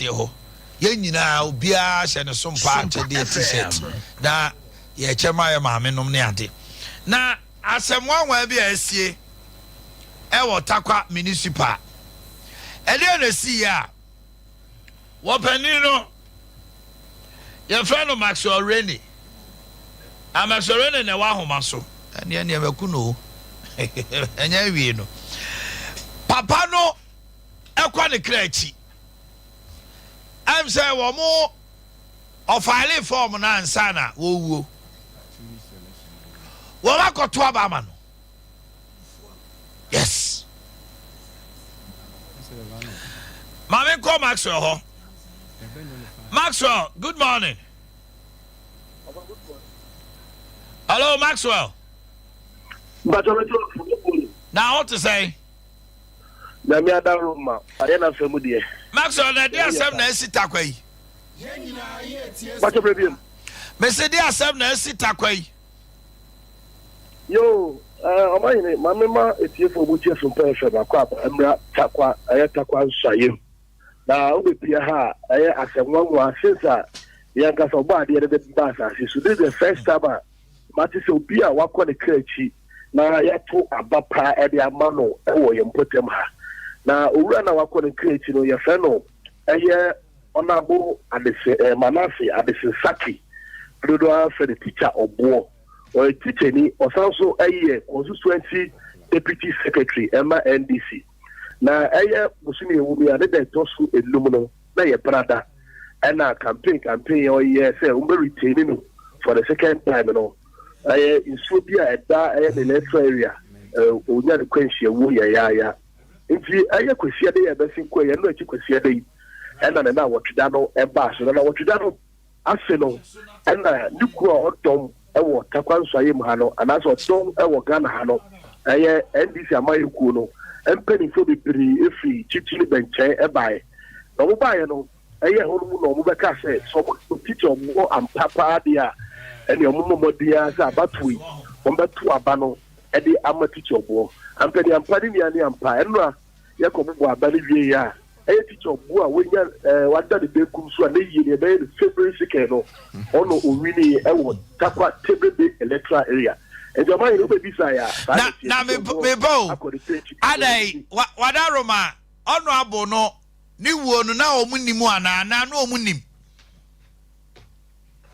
aseɛ hɔ yɛn nyinaa obiara hyɛ ne Sompa akyɛdeɛ t-shirt na yɛkyɛ ma yɛ maame nom ne ade na asɛmwanwa bi a asie ɛwɔ Takwa municipal ɛdeɛ na si ya wɔpani no yɛfrɛ no Maxwell Rene Maxwell Rene na ɛwɔ ahoma so ɛne ɛmaku no ɛnyɛ wie no papa no ɛkɔ ne kra akyi I'm saying one more of a form na ansana wo wa ko to abama no yes Mama call Maxwell ho Maxwell good morning hello Maxwell now what to say na mi ada roma are na famu de Maxwell na dia asem na esi Takwa yi what problem me se dia asem na esi Takwa yi yo Wiomanhene mamema etiefo butie so pɛhwɛ ba kwa amra Takwa Takwa nsayem na obepia ha asemwanwa since yanka so ba de de ba asase so this is the first time mati se obi a wakɔ ne krachi na yato abapa de amano ɛwɔ yempotem ha na owura na wakɔ ne krachi no ye fɛ no Honorable Manasseh Adesensaki Dodo afɛ the teacher obo or teacher ni also constituency deputy secretary Emma NDC na musini ewumi ade de tosu enum no na ye brother na campaign or say retain no for the second time no in Sobia the electoral area onya the kwenhia wo ya nti kwesi ade ya besin ko ye no achi kwesi ade na wotwida no eba so na wotwida no ase no na nuku odom ewo Takwa nsayem ha no anaso odom ewo Ghana ha no NDC amayeku no empeni fo bibiri efi chichini benche ebae no mo bae no hono no mo beka se so teacher mo ampapa dia ene mo dia sa batui mo betu aba no de ama teacher bo ampeni ampani ni ani ampa enra yakobo bo aba ni wie ya teacher bo a wonya wada de bekum so na yi ne be February second no ono owini ewo Takwa Tebebe electoral area Wiomanhene no be bisa ya na me bo adai wadaroma ono abo no ni wo no na omunimu ana na omunim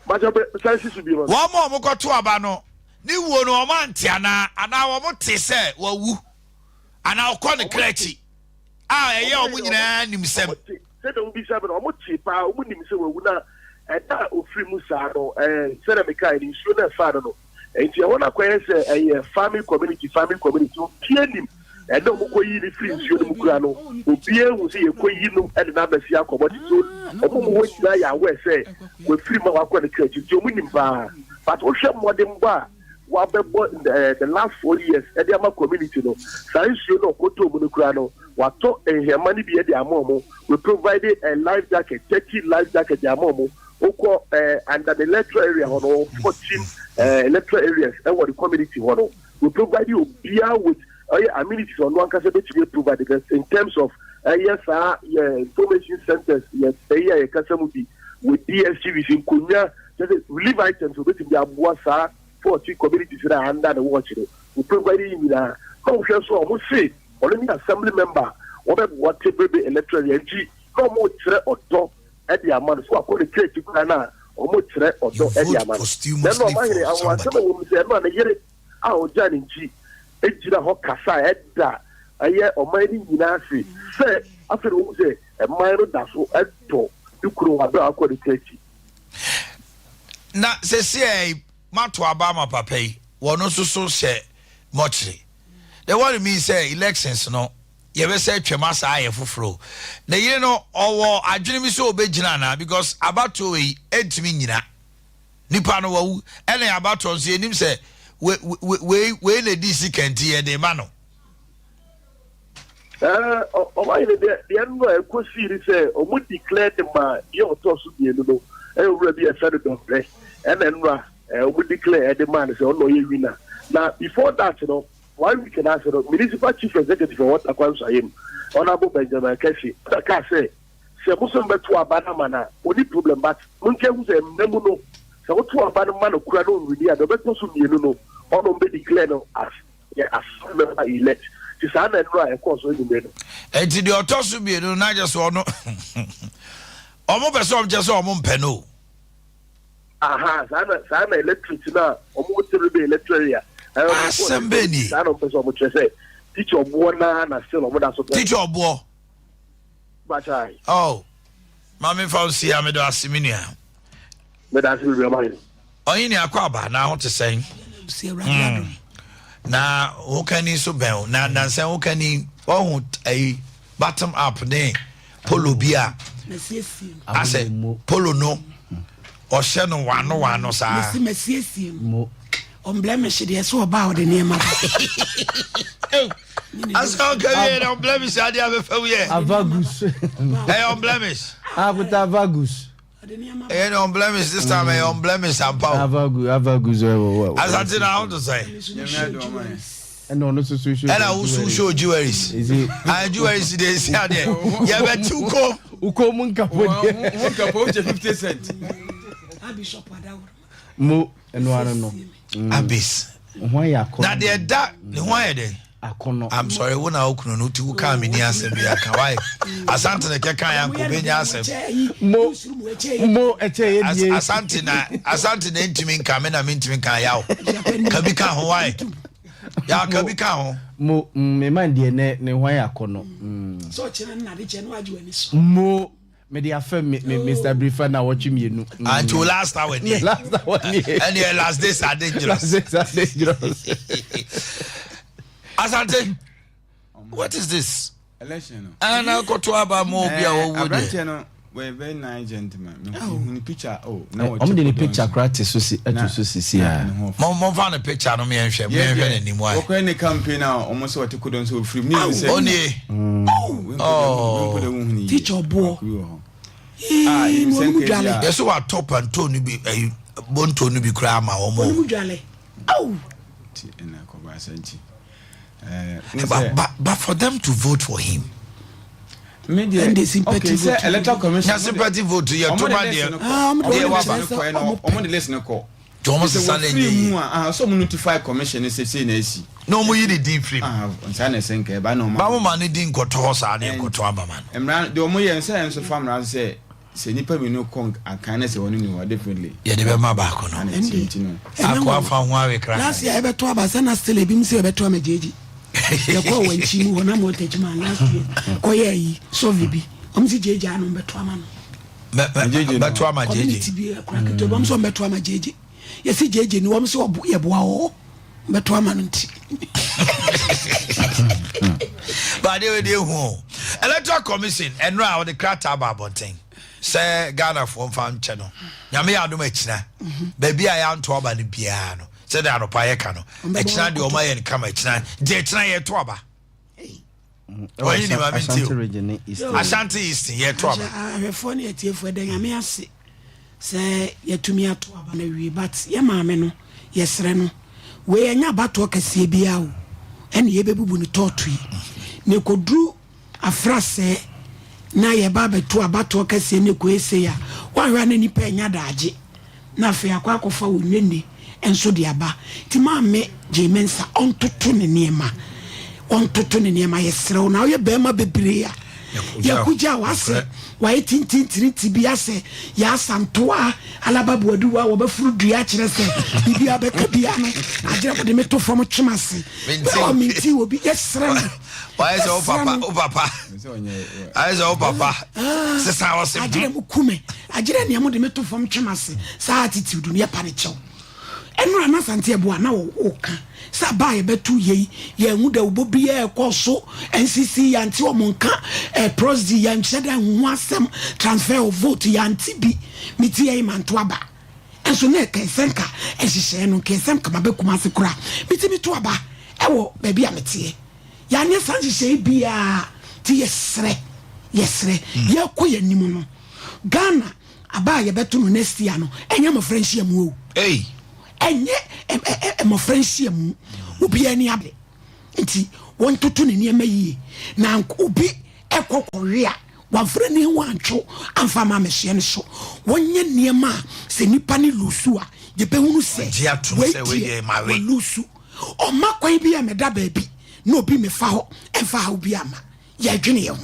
majobe sansi su bi no wo mo koto aba no ni wo no o man tia na ana wo mo te se wawu ana okọ ne krachi eye omunyina nimsem se de mbisa be no mo ti pa omunim se wawu na eta ofri musa no se de mekai ni su na fa no enti wona kweye se family community o pienim no mo koyi ni free nsuo no mukura no obie hu se ye koyi no e na basi akoboti so omo mo wotira ya we se we free ma wa kwa ne church ti omunim ba but o hwe modem ba wa bebo the last 4 years e dey ama community no sai nsuo no koto mu mukura no wa to ehema ni bi e dey amomo we provided a life jacket 30 life jacket dey amomo oko under the electoral area hono 14 electoral areas and what the community hono we provide you beer with amenities on one can be provided in terms of information centers yes with DSTVs in Kunya relief items so basically abuasa 40 communities that are under the watch we provide you na come so almost say only assembly member what Tebebe electoral area no more odo at the amount so according to the na almost odo at the amount then Wiomanhene I want to say no na yere a oja nchi ejira ho kasa edda aye omani nyina se se afere wo se e mayro da so eto dukuru wa ba akọ de techi na se se mato abama papai wono so se mochre the what it means say elections no ye be say twema sa aye foforo na yire no owo adwene mi so obegina na because abato we entimi nyina nipa no wawu ene abato so enim se we na DC kenti e de ma no Wiomanhene the no ekosiri say omo declare the ma ye otoso die no ewura bi e fe do pre ene nra omo declare the man say ono ye winner now before that you know 1 week and after municipal chief executive for what Takwa nsayem Honorable Benjamin Keshi ka say se muso mbeto abana mana oni problem but munke hu se mnemu no se woto abana mana kura no nwini a do beto so mienu no ono be declare no as member elect ti sa na no a e course o ni me no enti de otoso mienu na je so ono omo person je so omo mpe no aha sana electric na omo tere be electoral ya asembeni sana person omo chese teacher obo na still omo da so teacher obo bachai oh mama fancy am do asiminia me da se be mine oyini Akye Abia na ho te sen na wokani so ben na nansan wokani ohun bottom up ne polo bia ase polo no o she no wano sa mo omblemish de so ba o de niam asa okay na omblemish ade abefa wiye avagus omblemish akuta avagus omblemish this time omblemish ampa avagus asante na how to say and no so and I will show jewelries and jewelries dey see there you be too ko uko mun kapo 50 cents Bishop Adawo mo eno ara no abis ho ya ko na de da ne ho ya de akono I'm sorry when I okuno no ti wo ka me ni asem bia ka why asante ne ke kan ya ko benya asem mo eche ye die asante na ntimi nka me na me ntimi nka yawo ka bi ka ho why ya ka bi ka ho mo me man de ne ho ya kono so chira na de che no aju ani so mo me dey affirm me Mr. Briefer na watch me nu until last hour ni and the last days are dangerous asante what is this election and I got to about more bia wo wo we very nice gentleman me picture now I'm the picture practice so see ya mo fa na picture no me enhwe na nimu ai wo ne campaign na omo so what could so free me say oni teacher bo yes so what top and tone bi bonto no bi kra ma omo na ko ba santi but for them to vote for him media and the sympathy vote electoral commission sympathy vote you to ma there they wa ba no ko omo de listen ko Jomo Saleni so mo notify commission say na asi no mo yi the deep free nsa na senke ba no ba mo ma ne din koto sa na koto aba man emra de omo ye nsa enso famra say nipa mi no kong akane se wonu ni wa definitely ye de be ma ba ko no akwa fa ho awe kra last year e beto abasa na still e bi mse e beto amajeji ye ko wanchi mu na mo tejima last year ko ye yi so vibi omsi jeji anu beto amano beto amajeji community bi akra to bam so beto amajeji ye si jeji ni wom so ye boa o beto amano nti ba de hu electoral commission enra o de krata ba bonten say Ghana for fan channel nyame ya adom akina ba bia ya nto aba ne bia no say da no pa ye ka no akina de o ma ye kama akina je akina ye to aba oyi ni ma binti Ashanti East ye to aba ahwefo ne etiefo de nyame ase say yetumi ato aba na wi but ye maame no ye sere no we anya bato kase bia o ene ye bebubu ni totui ne kodru afrase na ye baba to abato kase ne ko ese ya wanhwa na nipa nya daage na afi akwa akofa wonwene enso de aba ti maame jemensa ontoto ne niema yesrew na ye bema bebre ya yakuja wase wa etintintinti bi ase ya santoa alababuaduwa wo bafuru dua kire se bibia beka bia no agire ko de meto fom twemase o minti obi yesrew why is o papa aiza o papa se sa wase agire mukume agire ne amode meto fom twemase sa attitude ne pa ne chew enura na sante ebo na wo ka sa ba ye betu ye hu da obobi e koso NCC yanti o monka prosdi yan cheda hu asem transfer of vote yanti bi miti ye manto aba enso na ka senka ehihye no ka senka mabekuma se kura miti mitu aba ewo ba bia metie ya ne sanhihye bia ti yesre ye koye nimu no Ghana aba ye betu no next year no enya mo friendship mu o enye mo friendship mu obi ani abe nti won toto ne niam yi na obi ekokore a wafrani wancho amfa ma mehye ne so wonye niema se nipa ne lusu a je be hunu se we lusu o makwan bi e meda ba bi na obi me fa ho emfa ha obi ama ya dwene ye ho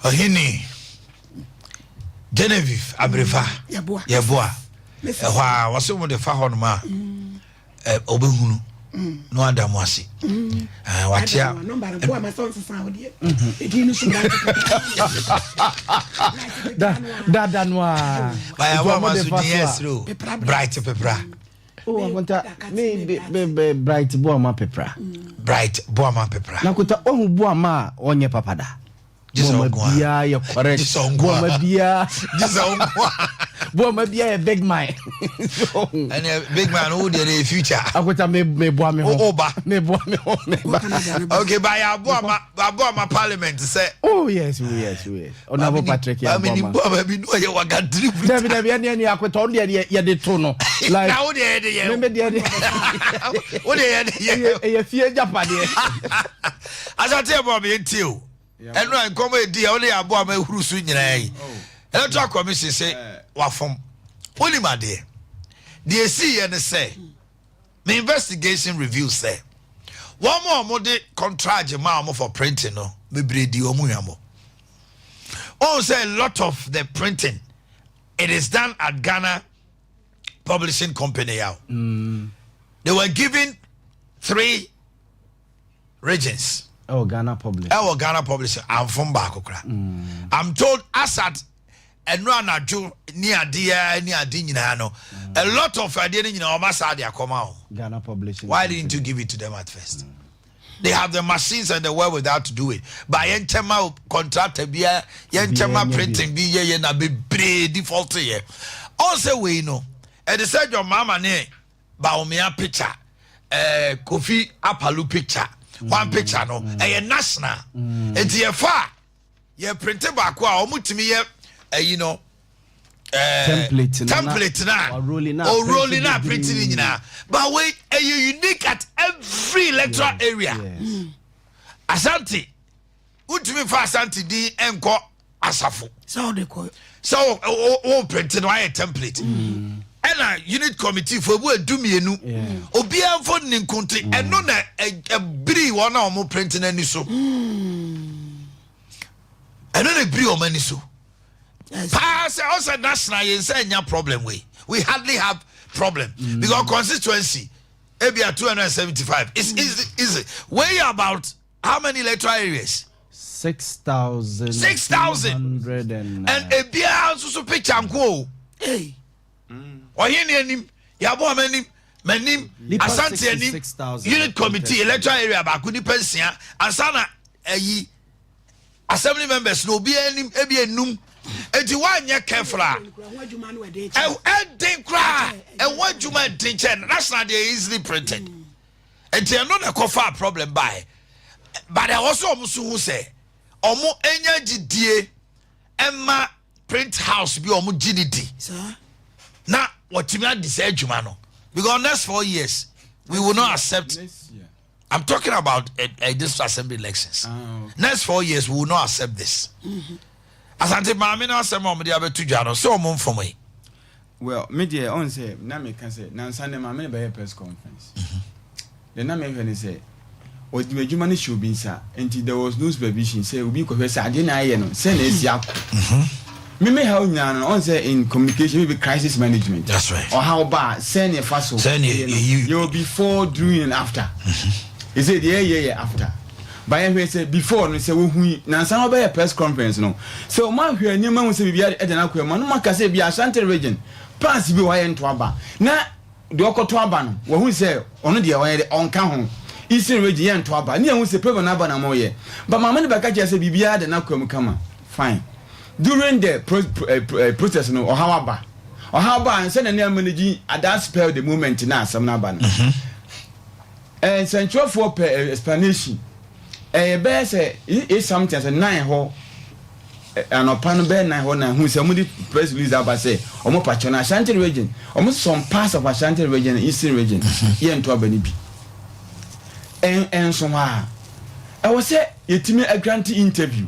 ohini Genevieve Abrefa yeboa ehwa waso mo de fa ho no ma obehunu no adamu ase watia number bo ma so nsa wo de edi no so da noa ba wa ma so yes ro bright pepra oh akonta me bright bo ma pepra bright bo ma pepra na kota ohu bo ma onye papada Boa bia ya correct. Boa bia. Boa bia ya big man. And a big man who the future. Akwata me boa me ho. Oba. Me boa me ho. Okay, by boa ma parliament say. Oh yes. Honorable Patrick ya boa. I mean boa be no ya waka drip. David ya ni akwata on de ya de to no. Like now de me de. O de ya fie japade. Asate boa me ntio. And no come a dear only a boy who soon ye. Electoral Commission say, Wafom. Only my dear. Dear see and say, the investigation review say, one more mode contract your mom for printing, no, maybe the omuyamo. Oh, say a lot of the printing, it is done at Ghana Publishing Company. They were given 3 regions. Oh, Ghana Publishing. Oh, Ghana Publishing. I'm from Bakokra. I'm told Assad and Ranajo near Adea no. A lot of Adea in our Massadia come out. Ghana Publishing. Why didn't you give it to them at first? They have the machines and the wherewithal to do it. By Yentema contract Abia, Yentema printing be ye na be default here. Also, we know. And they said your mama ne Baumia picture, Kofi Apalu picture. One picture no a national and ye far ye printed back wa omutimi ye you know template na or rolling up printing in na but wait a unique at every electoral area Asante utimi fa Asante di enko asafo so they call so printed why a template and unit committee for we do me enu obi anfo ninkunti eno na a bri one na omo printing ani so eno na bri o mani so pass also national yen say nya problem we hardly have problem because constituency Abia 275 is easy way about how many electoral areas 6,000 and Abia also picture nko hey Ohini anim yabo manim Asante anim unit committee electoral area ba kuni pensia ansana ayi assembly members no bi anim ebi enum enti wanye careful a den kra e wadjuma den chen national dey easily printed enti no na kofa problem by but there also omusu hu say omo enya gidie emma print house bi omo ginidi na what you mean this no because next 4 years we will not accept I'm talking about this assembly elections next 4 years we will not accept this asante maame na asem o me dia betu dwa no so mo mfom yi well media on say na me can say na Sunday maame be press conference the na me when say odimedwuma ne show bin sa and there was no supervision say obi ko hwe sa ade na aye no say na esi akọ me how on say in communication maybe crisis management that's right or how bad send your faso you before during and after he said yeah after by when say before no say we hu na san oba press conference no so man hwe anyama hu say bibia e na kwema no maka say bia Ashanti region pass bi wa ye nto aba na de okoto aba no wo hu say ono de wa ye onka ho Eastern region ye nto aba ne hu say pebe na aba na mo ye but mama ne baka say bibia de na kwem kama fine during the process no or how about and send an managing at that spell the moment na some na ban and central for explanation bear say is something as a 9 ho and upon bear 9 ho na who somebody press release about say omo patch na Ashanti region almost some parts of Ashanti region Eastern region here into Abani bi and somehow I was say yetimi a grant interview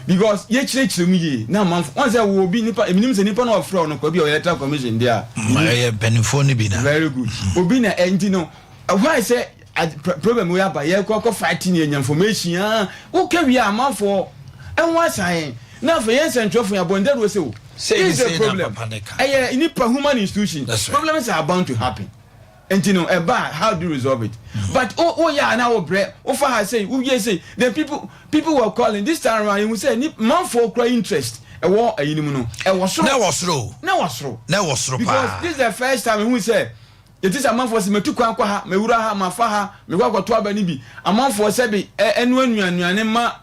because ye chire mu ye na man once I will be nipa eminim se nipa na ofro no kwa bi electoral commission there benefo ni bi na very good obi na enti no why say problem we aba ye ko fighting ye information who can we amanfo enwa san na for ye centrofo ya bonde do say is a problem nipa human institution problems are bound to happen. And you know, how do you resolve it? But yeah, now bre. For her say, say the people were calling this time around. You say, man for cry interest. A war, you know, was through. Because this is the first time we say, it is a man for me to kwa me ura ma faha me kwa to abani bi. A man for say anyone you ma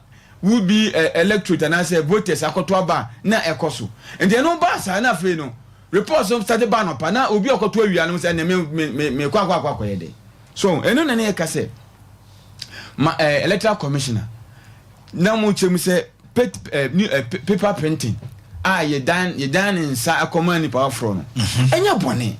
would be electorate and I say voters akoto aba na ekoso. And they no ba sa na free no. Reports of started ban up na obi okoto awia no say me kwa yede. So eno na na say electoral commissioner na mo chem say paper printing ye dan nsa akoma ni power from no enya bone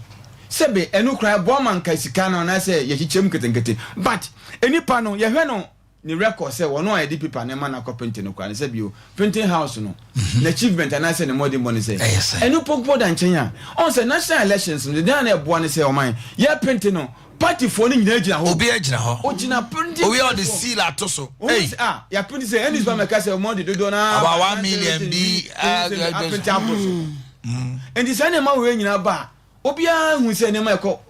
sebe eno kra bo man ka sika no na say ye chichem ketenkete but enipa no ye hwe no ni record say wono a edit paper na man akoprinting no kwa say bio printing house no na achievement and I say the modern money say eno pokpo dan chenya on say national elections no dey na ebo ne say o man ye printing no party for ni nyina gina ho obi agina ho o gina printing obi on the seal atoso hey ya printing say any one make say o money do na about 1 million di printing aposo and this animal we nyina ba obi a hu say ne ma ekọ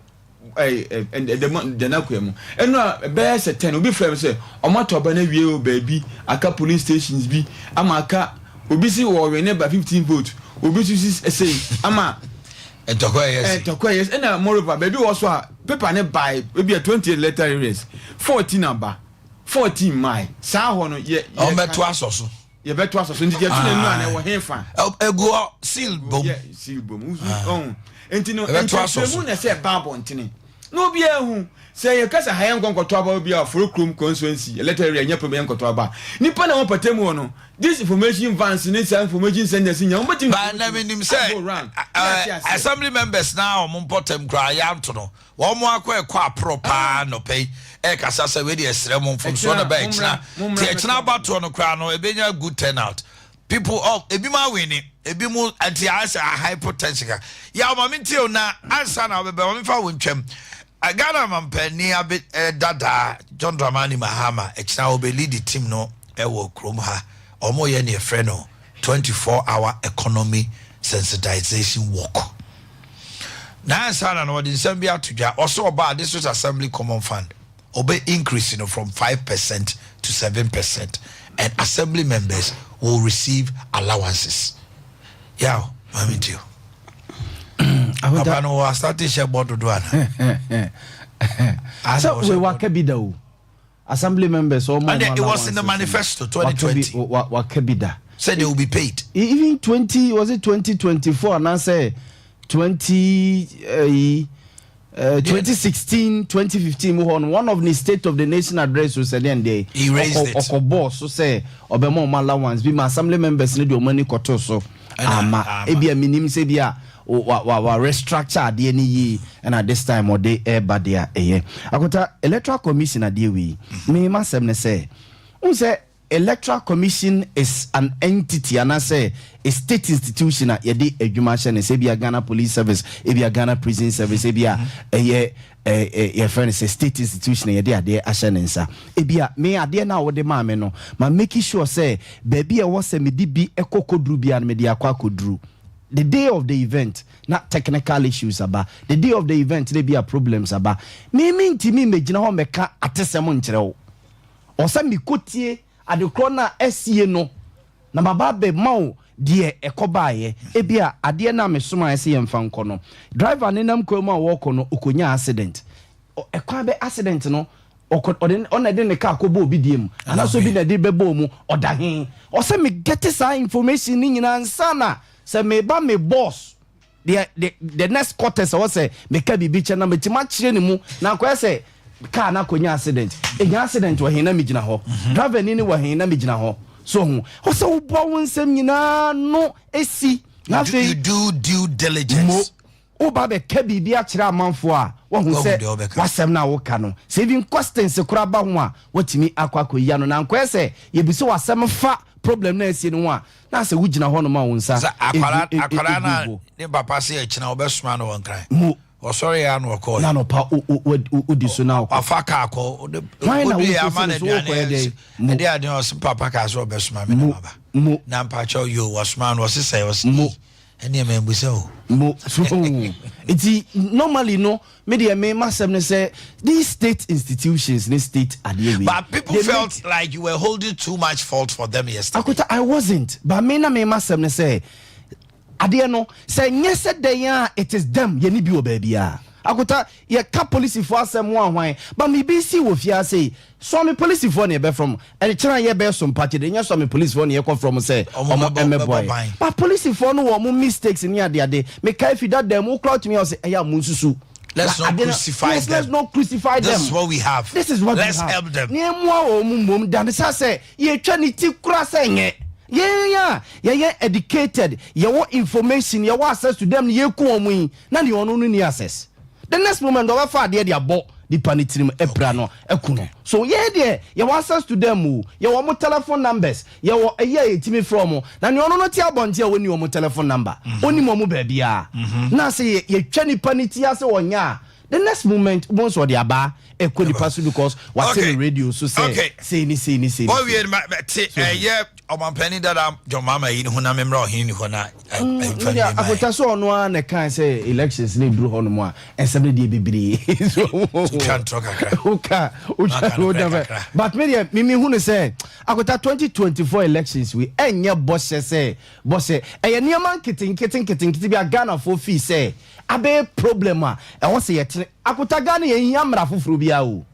the nakwemu eno be se 10 obi frame say omoto ba na wie o baby aka police stations bi ama aka obi si wo we ne ba 15 vote obi si say ama etokwa yes ena moreover baby was so paper ne buy maybe 20 letter areas 14 aba 14 mai sa ho no ye o meto asoso ye beto asoso ndi je tuna nu ana wo hefa ego seal bom on entino entino na say babo ntini no bi ehu say ye kasa hayan konkoto aba bi a for krom constituency electoral area nya problem konkoto aba nipa na won patemu no this information vans ni say information senders nya won betim ba na menim say assembly members now mo potem kra yam to no wo mo akọ apropa no pay kasa say we dey esre mo fom so na ba ekina bato no kra no e benya good turnout people ebi ma wini ebi mu anti asa hypotension ya ma mentio na ansa na be ma fa wontwam agana mampani abi dada John Dramani Mahama ekina obe lead the team no e wo krom ha omo ye ne frɛ no 24-hour economy sensitization work na ansa na no the assembly atudwa also oba this was assembly common fund obe increase from 5% to 7% and assembly members will receive allowances. Yeah, I'm with you. I know I started share board to do it. So we wakabida assembly members or and it was in the manifesto 2020. Wakabida said they will be paid. Even 2024 and I say 2016, 2015, one of the State of the Nation address was said then they he raised it. Boss so say obemo allowance be my assembly members need your money koto so ebia minim say bia wa restructure de any and at this time or they eba there akota electoral commission ade we me masem ne say who say electoral commission is an entity and I say a state institution at yedi adwuma hye ne say bia Ghana police service bia Ghana prison service bia your friend is a state institution yedi ade ahye ne nsa bia me ade na wo de ma me no ma make sure say baby e wo se me di bi ekokodru bia me de akwakodru the day of the event not technical issues about the day of the event there be a problems about me ntimi me gina ho meka atesem nkire wo o se mi kotie adekro na esie no na baba be mawo de ekobaaye ebia ade na me soma ese yemfa nko no driver ne nam kwa mu a wo no okonya accident ekwa be accident no on de ne car kobo obi diem ana so bi na de bebo mu odahen o se me get some information ni nyina nsana se me ba me boss the next quarters I was say me ka bibi che na me tima kire ni mu na kwa say car na konya accident accident wa hina me gina ho driver ni wa hina me gina ho so hu o se wo bo wonsem nyina no esi na fe you do due diligence Oba be kebi bi akira amanfo a wo hu se wasem na wo ka no saving questions kura ba ho a watimi akwakoya no na nkwese ye bi se wasem fa problem na asie no a na se wugina ho no ma wo nsa akwara na ne papa se akina obesuma no wonkran o sorry ya no call na no pa o di so na afaka ko o di amana de ade ade o papa ka so obesuma me na baba na mpa cho yo wasuma no se say was ene me mbusa o mo so iti normally no media me masem ne say these state institutions this state Adea but people felt like you were holding too much fault for them yesterday. I wasn't, but me na me masem ne say Adea no say nyese dey it is them ye ni bi o baabia akota ye ka police for asem wan hwan but me be see wo fia say so me police for ne be from and chira ye be some party dey so me police for ne ye come from say omo boy but police for no wo mistakes ni ade me kai fi that them who clout me or say eya munsusu. Let's not crucify them. Let's not crucify them. This is what we have. This is what let's we have. help them. Ni mwa o mum dan say ye twa ni ti kura say nye. Yeah, educated. You want information, you want access to them, you come na the ono ni access. The next moment over far there abo the panitrim eprano ekuno. So there, you want access to them, you want more telephone numbers, you want timi from na the ono no ti abontia when you want telephone number. Oni mo baby na say ye twa ni panitia say wonya. The next moment once or the aba eko the person because what's in the radio so say ni. Boy we yeah omampani that your mama yi ho na memra ohin ho na akota so ono na kan say elections ni duru ho no mo a ensem de bibiri so can talk akra but me hu ne say akota 2024 elections we enye bosse eye niam kitten bi Ghana for fee say abe problem a won say yet akota Ghana ye hia mra foforo bia o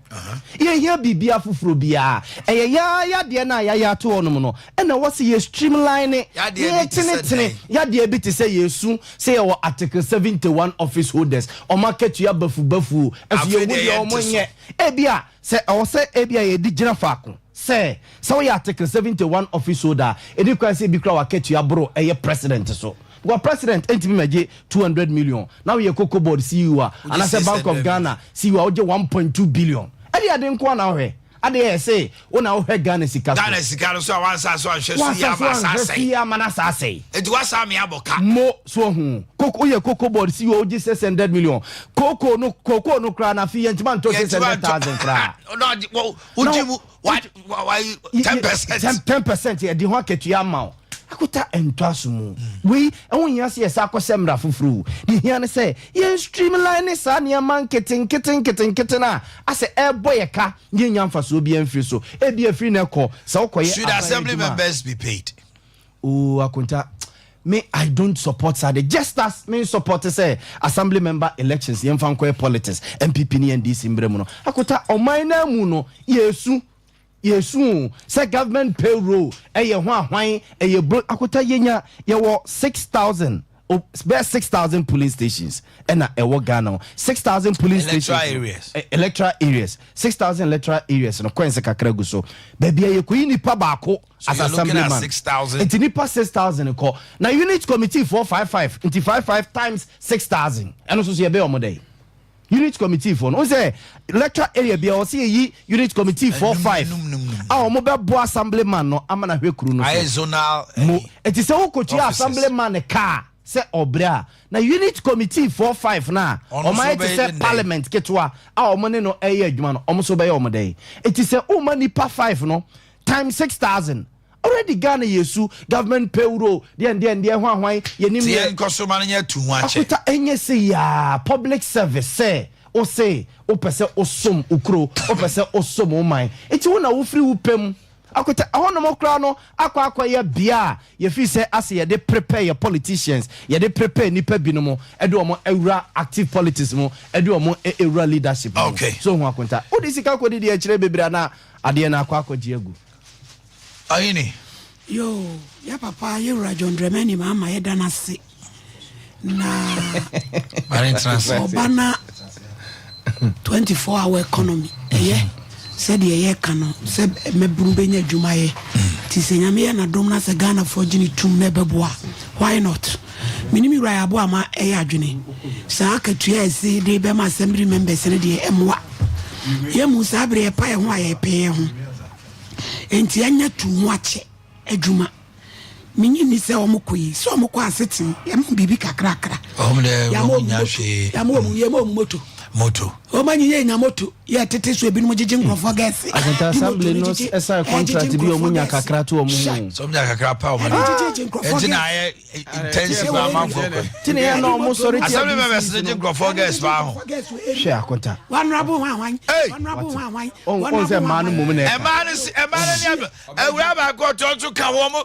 ye hia bibia foforo bia eye ya de na ya to onum no e na wose ye streamline ya de bi te say yesu say your article 71 office holders o market ya bafu as ye wudi o monye e bia say o say e bia ye di gina faako say so your article 71 office holder e di kwa say bi kra wa ketu ya bro e ye president so go president entimi maje 200 million now ye Cocoa board CEO and as a Bank of Ghana CEO oje 1.2 billion ade ade nko na hwe ade say wona hwe Ghana sika so wansa so anhwe ya manasa say edi wasa me aboka mo so hu Cocoa board CEO oje 600 million Cocoa no kra na fi entima nto 600,000 kra no ujimu what 10% ye di ho aketu ya ma akuta entwasumu we enwonya se yesa akosemra fufuru di hia ne se ye streamline sa ne man kitten na ase eboye ka ye nyamfa so bi amfiri so e bi afiri ne ko se okoye should assembly members be paid akunta me I don't support that just as me support say assembly member elections ye mfa nkoye politics MPP ni NDC mbremu no akuta oman na mu no yesu say government payroll eye ho ahwan eye akota yenya ye wo 6,000 best 6,000 police stations and ewo Ghana 6,000 police stations electoral areas 6,000 electoral areas no kwense kakragu so baby ye ko nipa baako as assemblyman 6,000 enti nipa 6,000 ko na unit committee 455 enti 55 times 6,000 eno so ye be omodai unit committee for no say electoral area bia o say yi unit committee 45 ah mo be bo assemblyman no amana hwekuru no zonal it is say okochi assemblyman car say obra na unit committee 45 na o might say parliament ketwa ah o mo ne no eye adwuma no o mo so be o mo dey it is say o mani pa 5 no times 6,000 already Ghana yesu government payroll de ho ahwan ye nim ye nkosoma no nya tu ho ache akuta enye se ya public service say o say o pese osom ukro o pese osom o man enti wona wo free wo pem akuta ahono mo kra no akwa ya bia ye fi say ase ye de prepare your politicians ye de prepare nipa binomo e de omo ewura active politics mo e de omo ewura leadership okay so ho akunta o de sika ko de e kire bebira na ade na akwa ji egu ayini yo ya papa ye John Dramani mama ye dana se na obana 24-hour economy said ye kano se mebru benya dwumaye ti se nyame na dom na se Ghana for gini tum na beboa why not minimi ra abo ama adwene saa akatua ese de be ma assembly members ne de emwa ye mu sabre pa ye ho aye pe ho enti anya tu mu ache adwuma minyi ni se omukoi so omukọ aseti ye mu bibi kakrakra ya mo nya hwe ya mo ye mo moto o manyi ye nya moto ye tete so ebinu jeje nkrofo gese agenta assembly no esa contract bi o munya kakra to o mu so munya kakra pa o mu enti na ye intensive amount for tini ye no mo sorry ti assembly members jeje nkrofo gese pa ho hwe akonta wanrabo hwan on se man mu na e man ni ewura ba ko to ka wo mo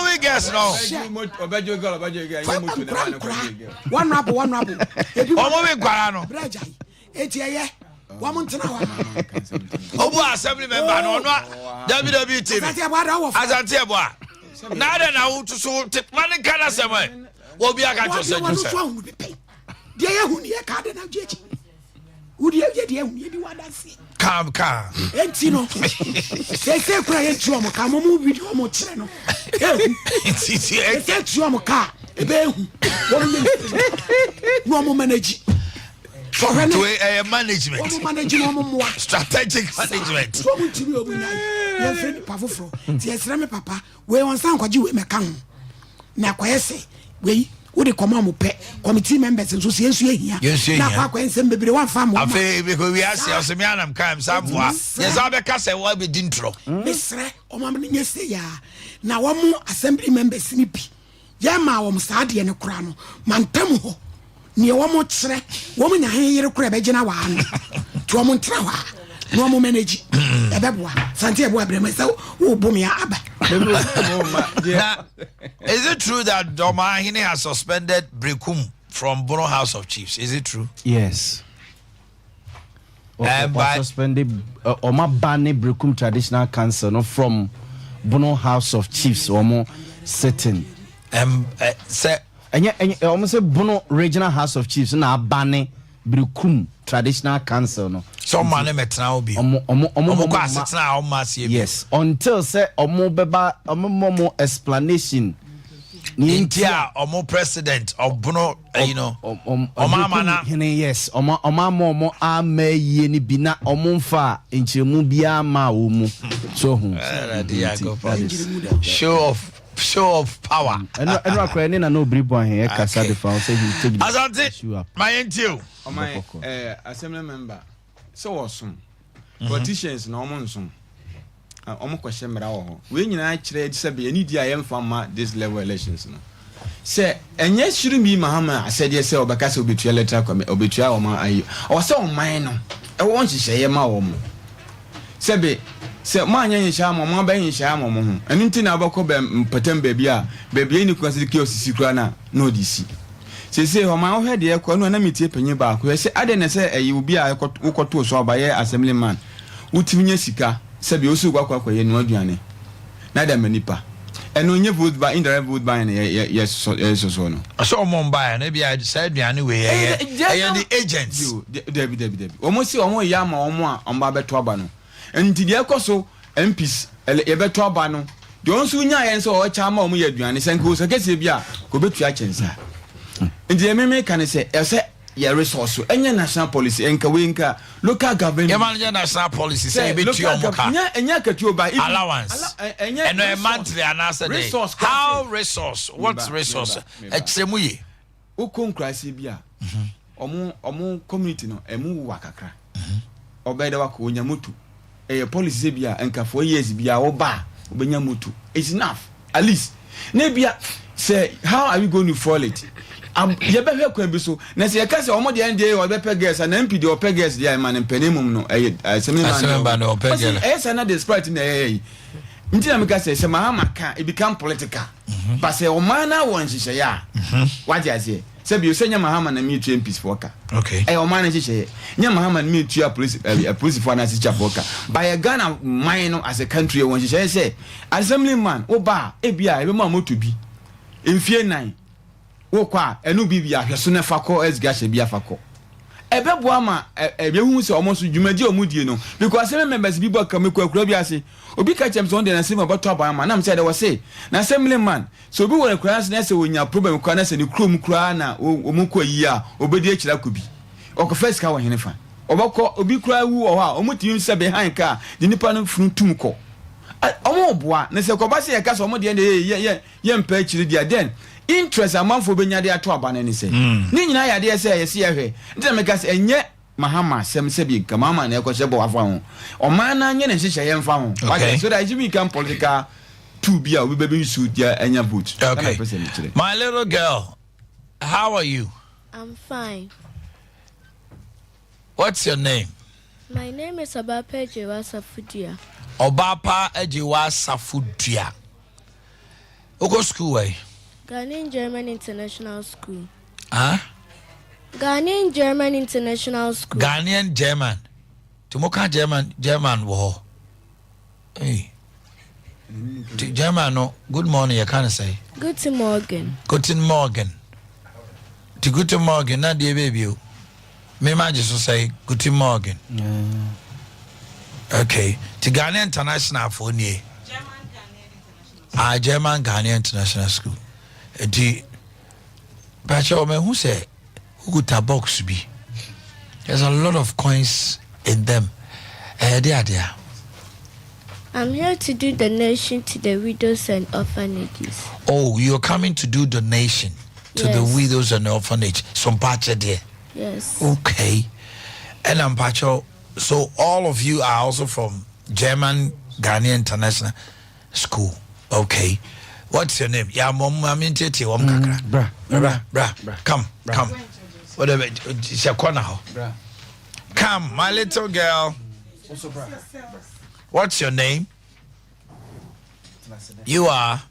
we gese no obajo girl ye moto na wanrabo o mo we gwara no etiye wamuntena wa obu assembly member no no WWTV azante ebo a na da na wutu so man kana sema obi aka to se jusa dia ye hu ni e ka de na jeji udi ye dia hu ye di wadase kam enti no se kura ye tuo mo ka mo video mo kire no enti se tuo mo ka ebe hu wo no mo manage to a management strategic management so mun timi obunya ye friend pafofro ti esra me papa we won san kwaji we meka ho na kwayese we wo de koma mo pe committee members nso se ensu ehia na kwa kwensem bebre wan fa mo afi be ko wi ase osemi anam kam samfoa ye za be ka se wa be dintro mesre o ma me nyese ya na wo mo assembly members ni bi ya ma wo mo saade ne kura no mantam ho ni wo mo kire wo mo nya yere kura be gina wa no to mo ntra wa no mo manage e beboa sante e bo abrema se wo bom ya aba now, is it true that Wiomanhene has suspended Brekum from Bono House of Chiefs? Is it true? Yes. By suspended Oma Bane Brekum Traditional Council no from Bono House of Chiefs or sitting. Say almost say Bono Regional House of Chiefs na Bane Brekum Traditional Council no. Some man metra obi. Yes, until say omo beba omo explanation. India omo president of Bono, you know. Omama na yes, omo amaye ni bi na omo fa enchiremu bia ma omo. So show of power. And akwa ni na no bribo an here kasa de fa say he take Azante my entio. My assembly member so awesome. Politicians na omo nso. Omo kwahye mra wo ho. We nyina kire say be any dia yem fama this level elections no. Say enye shiru mi mahama asede say obeka say obetua electoral committee obetua o ma ayi. O say o man no. E wo nhihye ma wo mo. Say be say ma anya nhihye ma mo ba nhihye ma mo ho. Enu nti na abako be mpatam baby a baby ni kwase ki osisi kura na no disi. Say ho ma wo hede e kwa no na metie panyi ba ko say ade na say ayi obi a ukoto so obaye assemblyman utiminya sika say be osu kwakwa ye no aduane na da manipa eno nye vote by indirect vote by yes so no so omo buy na bia say aduane we ye the agents debi omo si omo ya ma omo a omba beto aba no enti de ekoso MPs ye beto aba no de onsu nya ye nso o cha ma omo ye aduane senko so kese bia ko betua chensa enti ememe kan say ese ya resource enye national policy enka we nka local government ya manage national policy say betua mo ka enya katuo ba allowance eno e monthly anasa day how resource what resource e kiremu ye ukon krasi bia omo community no emu wa kakra obeda wa ko onyamutu policy bia enka 4 years bia wo ba obenya mutu it's enough at least na bia say how are we going to fall it ye be hwe kwa bi so na se ye ka se omo de NDA o be pegas na MP de o pegas de man mpanimum no seminar no pegas esa na the sprite na nti na me ka se mahama ka it become political but se o mana won hihye ya what you say se bi o se nya mahama na me tu MPs for ka okay o mana hihye nya mahama na me tu police for na teacher for ka by Ghana mine no as a country won hihye say assemblyman o ba e bia e be ma moto bi emfie 9 wokwa enu bibia hweso ne fako esga hye bia fako Ebeboa ma ebehu se omo so dwumadi omudie no because some members bi bokam kwakura bi ase obi ka chem so on dey na sema boto aban ma na me say dey was say na assembly man so obi wore kura na say wonya problem kwa na say ne krom kura na omuko yi a obedi akira ko bi okofes ka wo hene fa obako obi kura wu o ha omutimi se behind ka de nipa no funu tum ko omo oboa na se ko ba se ye ka so omo de ye mpa akiri dia den interest amanfo benya de ato abane ni se ni nyina ya de se yesi ya hwe nti me ka se enye mahama sem se bi ka mama na ekose bo afa ho o man na nye ne hyehyɛ ye mfa ho okay so that you can political to be a we be use dia enya vote okay my little girl, how are you? I'm fine. What's your name? My name is Abapa Ejewa Safudia. Obapa Ejewa Safudia. Oko school way? Ghanaian German International School. Huh? Ghanaian German International School. Ghanaian German. Tumoka German wo. Hey. German no. Good morning, you can't say. Guten Morgen. Guten Morgen. To Guten Morgen, not the baby. Me just say Guten Morgen. Okay. To Ghanaian International for nie. German Ghanaian International School. The Pacha me who say who got a box be. There's a lot of coins in them. There. I'm here to do donation to the widows and orphanages. Oh, you're coming to do donation to the widows and orphanage. Sompa there. Yes. Okay. And I'm Pacha. So all of you are also from German Ghanaian International School. Okay. What's your name? Yeah, mom, I'm in Titi. Bra. Come. Whatever. It's your corner. Come, my little girl. What's your name? You are?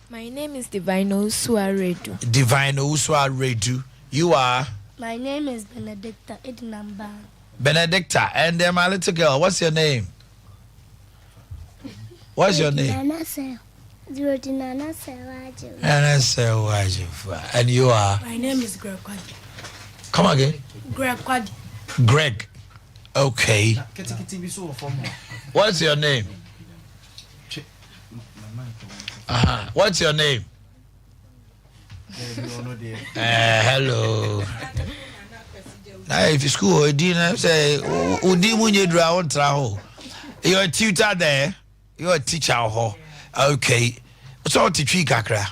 My name is Divino Suaredu. Divino Suaredu. You are? My name is Benedicta Idnamba. Benedicta. And then my little girl, what's your name? What's your name? And you are? My name is Greg Kwadi. Come again? Greg Kwadi. Greg. Okay. What's your name? What's your name? Hello. Now, if you school or dinner, say, you're a tutor there. You're a teacher. Okay. So teach kakra.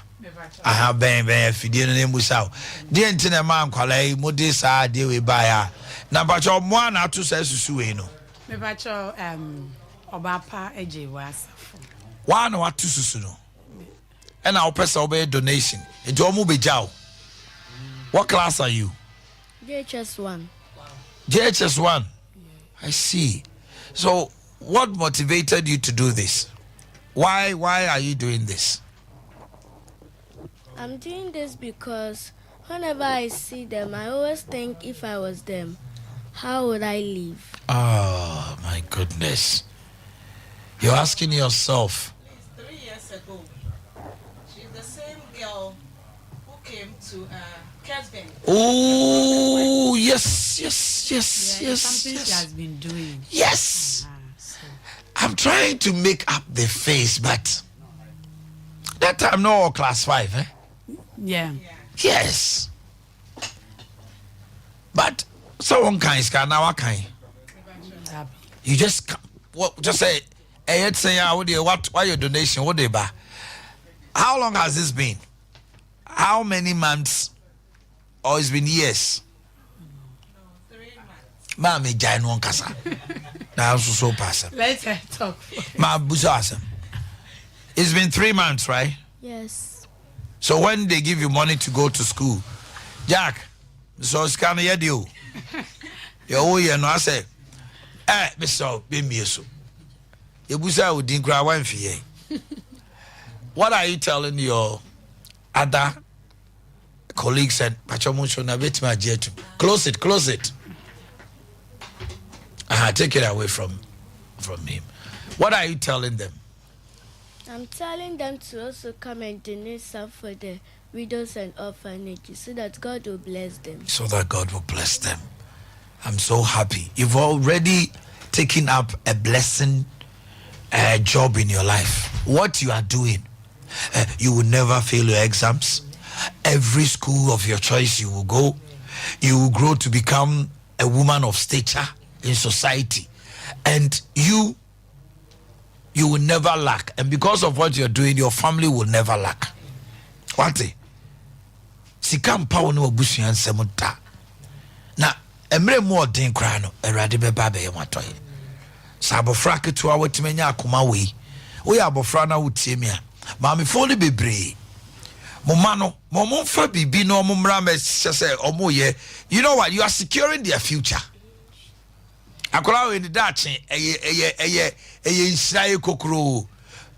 I have been feeding in Musau. The internet man call a modisa deal with buyer. Number 1 or 2 says Sueno. Mebacho Obapa Ejewa. 1 or 2 susuno. And I'll press obey donation. It's almost be jow. What class are you? JHS 1. JHS 1. I see. So what motivated you to do this? Why are you doing this? I'm doing this because whenever I see them, I always think if I was them, how would I live? Oh, my goodness. You're asking yourself. 3 years ago, she's the same girl who came to Kesben. Oh, yes. Something she has been doing. Yes. I'm trying to make up the face, but that time no class 5, eh? Yeah. Yes. But someone can now can you just say hey say what why your donation what they buy? How long has this been? How many months? Or it's been years? 3 months. Mami jai no kasa. Now so pass. Let's talk. Ma busasem. It's been 3 months, right? Yes. So when they give you money to go to school, Jack, so it's kind of your deal. You know, I say, Mr. Bimieso, you busa would cry one for ye. What are you telling your other colleagues and Pachomucho Nabetima Jetu? Close it. Take it away from him. What are you telling them? I'm telling them to also come and donate some for the widows and orphanages so that God will bless them. So that God will bless them. I'm so happy. You've already taken up a blessing job in your life. What you are doing, you will never fail your exams. Every school of your choice you will go. You will grow to become a woman of stature in society. And you will never lack. And because of what you're doing, your family will never lack. What? Sikam power no busuan semuta. Na emre mo den kra no erade beba be yematoye. Sa abofra ketua wetimenya akoma we. Wo ya abofra na wotie me a. Ma me fo ne bebre. Mo ma no, mo mfa bibi no mo mra me se omo ye. You know what? You are securing their future. Akola we ni dachi eye nsiraye kokoro.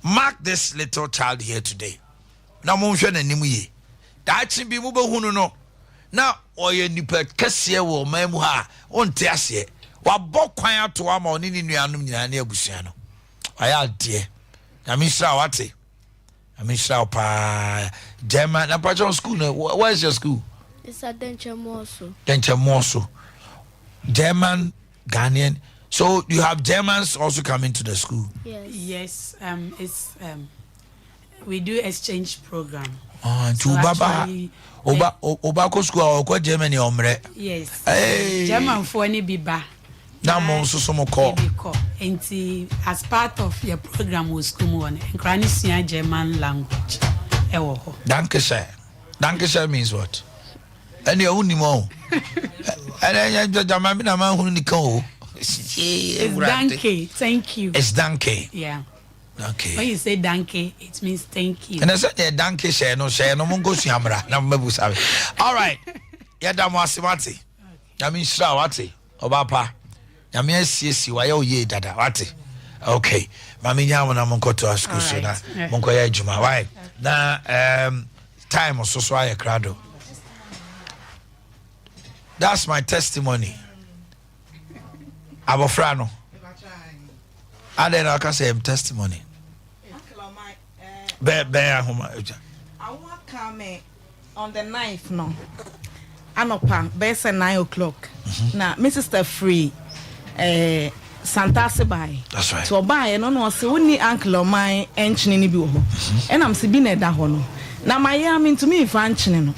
Mark this little child here today. Na mo hwe nanim ye. Dachi bi mo behunu no. Na oye nipa kese wo mamu ha. Onte ase. Wa bokwan ato ama oni ni nuanum nyina na abusua no. Aya de. Na mi sra wate. I mean, pa German. Na pacho school. Where's your school? It's at Denche Mosso. Denche Mosso. German, Ghanaian. So you have Germans also coming to the school. Yes. It's we do exchange program. To Baba. Obako school or Germany omre. Yes. Hey. German for any biba. Now so some call. And as part of your program was come on and German language. Danke schön means what? And your only more. And then you man who Nico. It's danke, thank you. It's danke. Yeah. Okay. When you say danke, it means thank you. And I said danke share no mungo siamra na mebu sabe. All right. Ya da mo asimati. Ya mi sra wate. Obapa. Nyame asiesi wa ye ye dada wate. Okay. Mami nyawo na monko to school so na monko ya adwuma. Why? Na time so aye krado. That's my testimony. Abofra no. Ade na ka say testimony. Be ahoma. I want come on the 9th no. Anopa be say 9 o'clock. Na Mrs. Free Santa Sebai. That's right. So buy no say we need uncle of mine enchine ni bi wo ho. And am se bi na da ho no. Na my yam into me fa enchine no.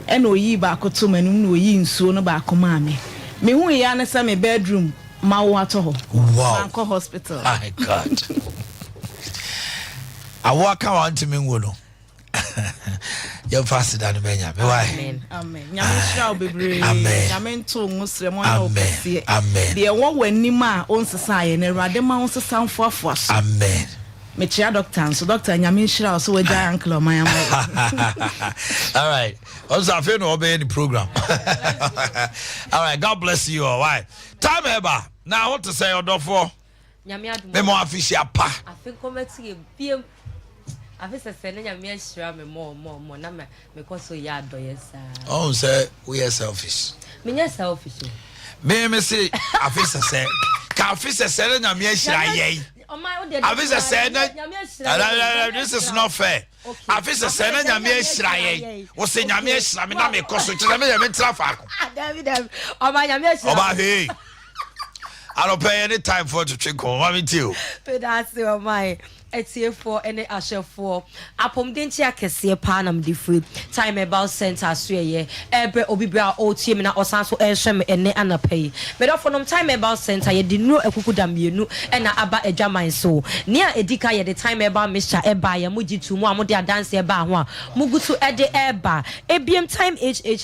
And oyi ba akoto manum no oyi nsuo no ba akoma me. Me hu ya na say me bedroom ma wo ato ho. Wow. Manko hospital. My God. I walk out to me no. You fast down Benya. Amen. Amen. Nyamishra bebre. Amen. Nyamento musremo na opese. Amen. De wo wanima onsesa ye na Awurade ma onsesa mfoafo so. Amen. Me chia doctor so doctor nyamishra so we ja uncle my. All right. Also I feel no obey any program. All right. God bless you all. Why? Time eba. Now I want to say odofo. Nyame adum. Me mo official pa. I think committee biem. Afisa say na nyame ahira me more na me cause so ya doyesa. Oh say we are selfish. Me nya selfish. Me say afisa say ka afisa say na nyame ahira ye. Afisa say na this is not fair. Afisa say na nyame ahira ye. Wo say nyame ahira me na me cause so me nyame tra fa ko. David o ma nyame ahira. Oba hey. I don't pay any time for to drink on. What me too? But that's my for any asher for apom denti akese pa nam di free time about center so ye ebe obibra o tie me na osan so ehwe me ene anapay me do for no time about center ye di no ekuku da mienu e na aba adwaman so ne a edika ye the time about Mr. Eba ye mugitu mu amode dance eba ho a mugutu e de eba ebiem time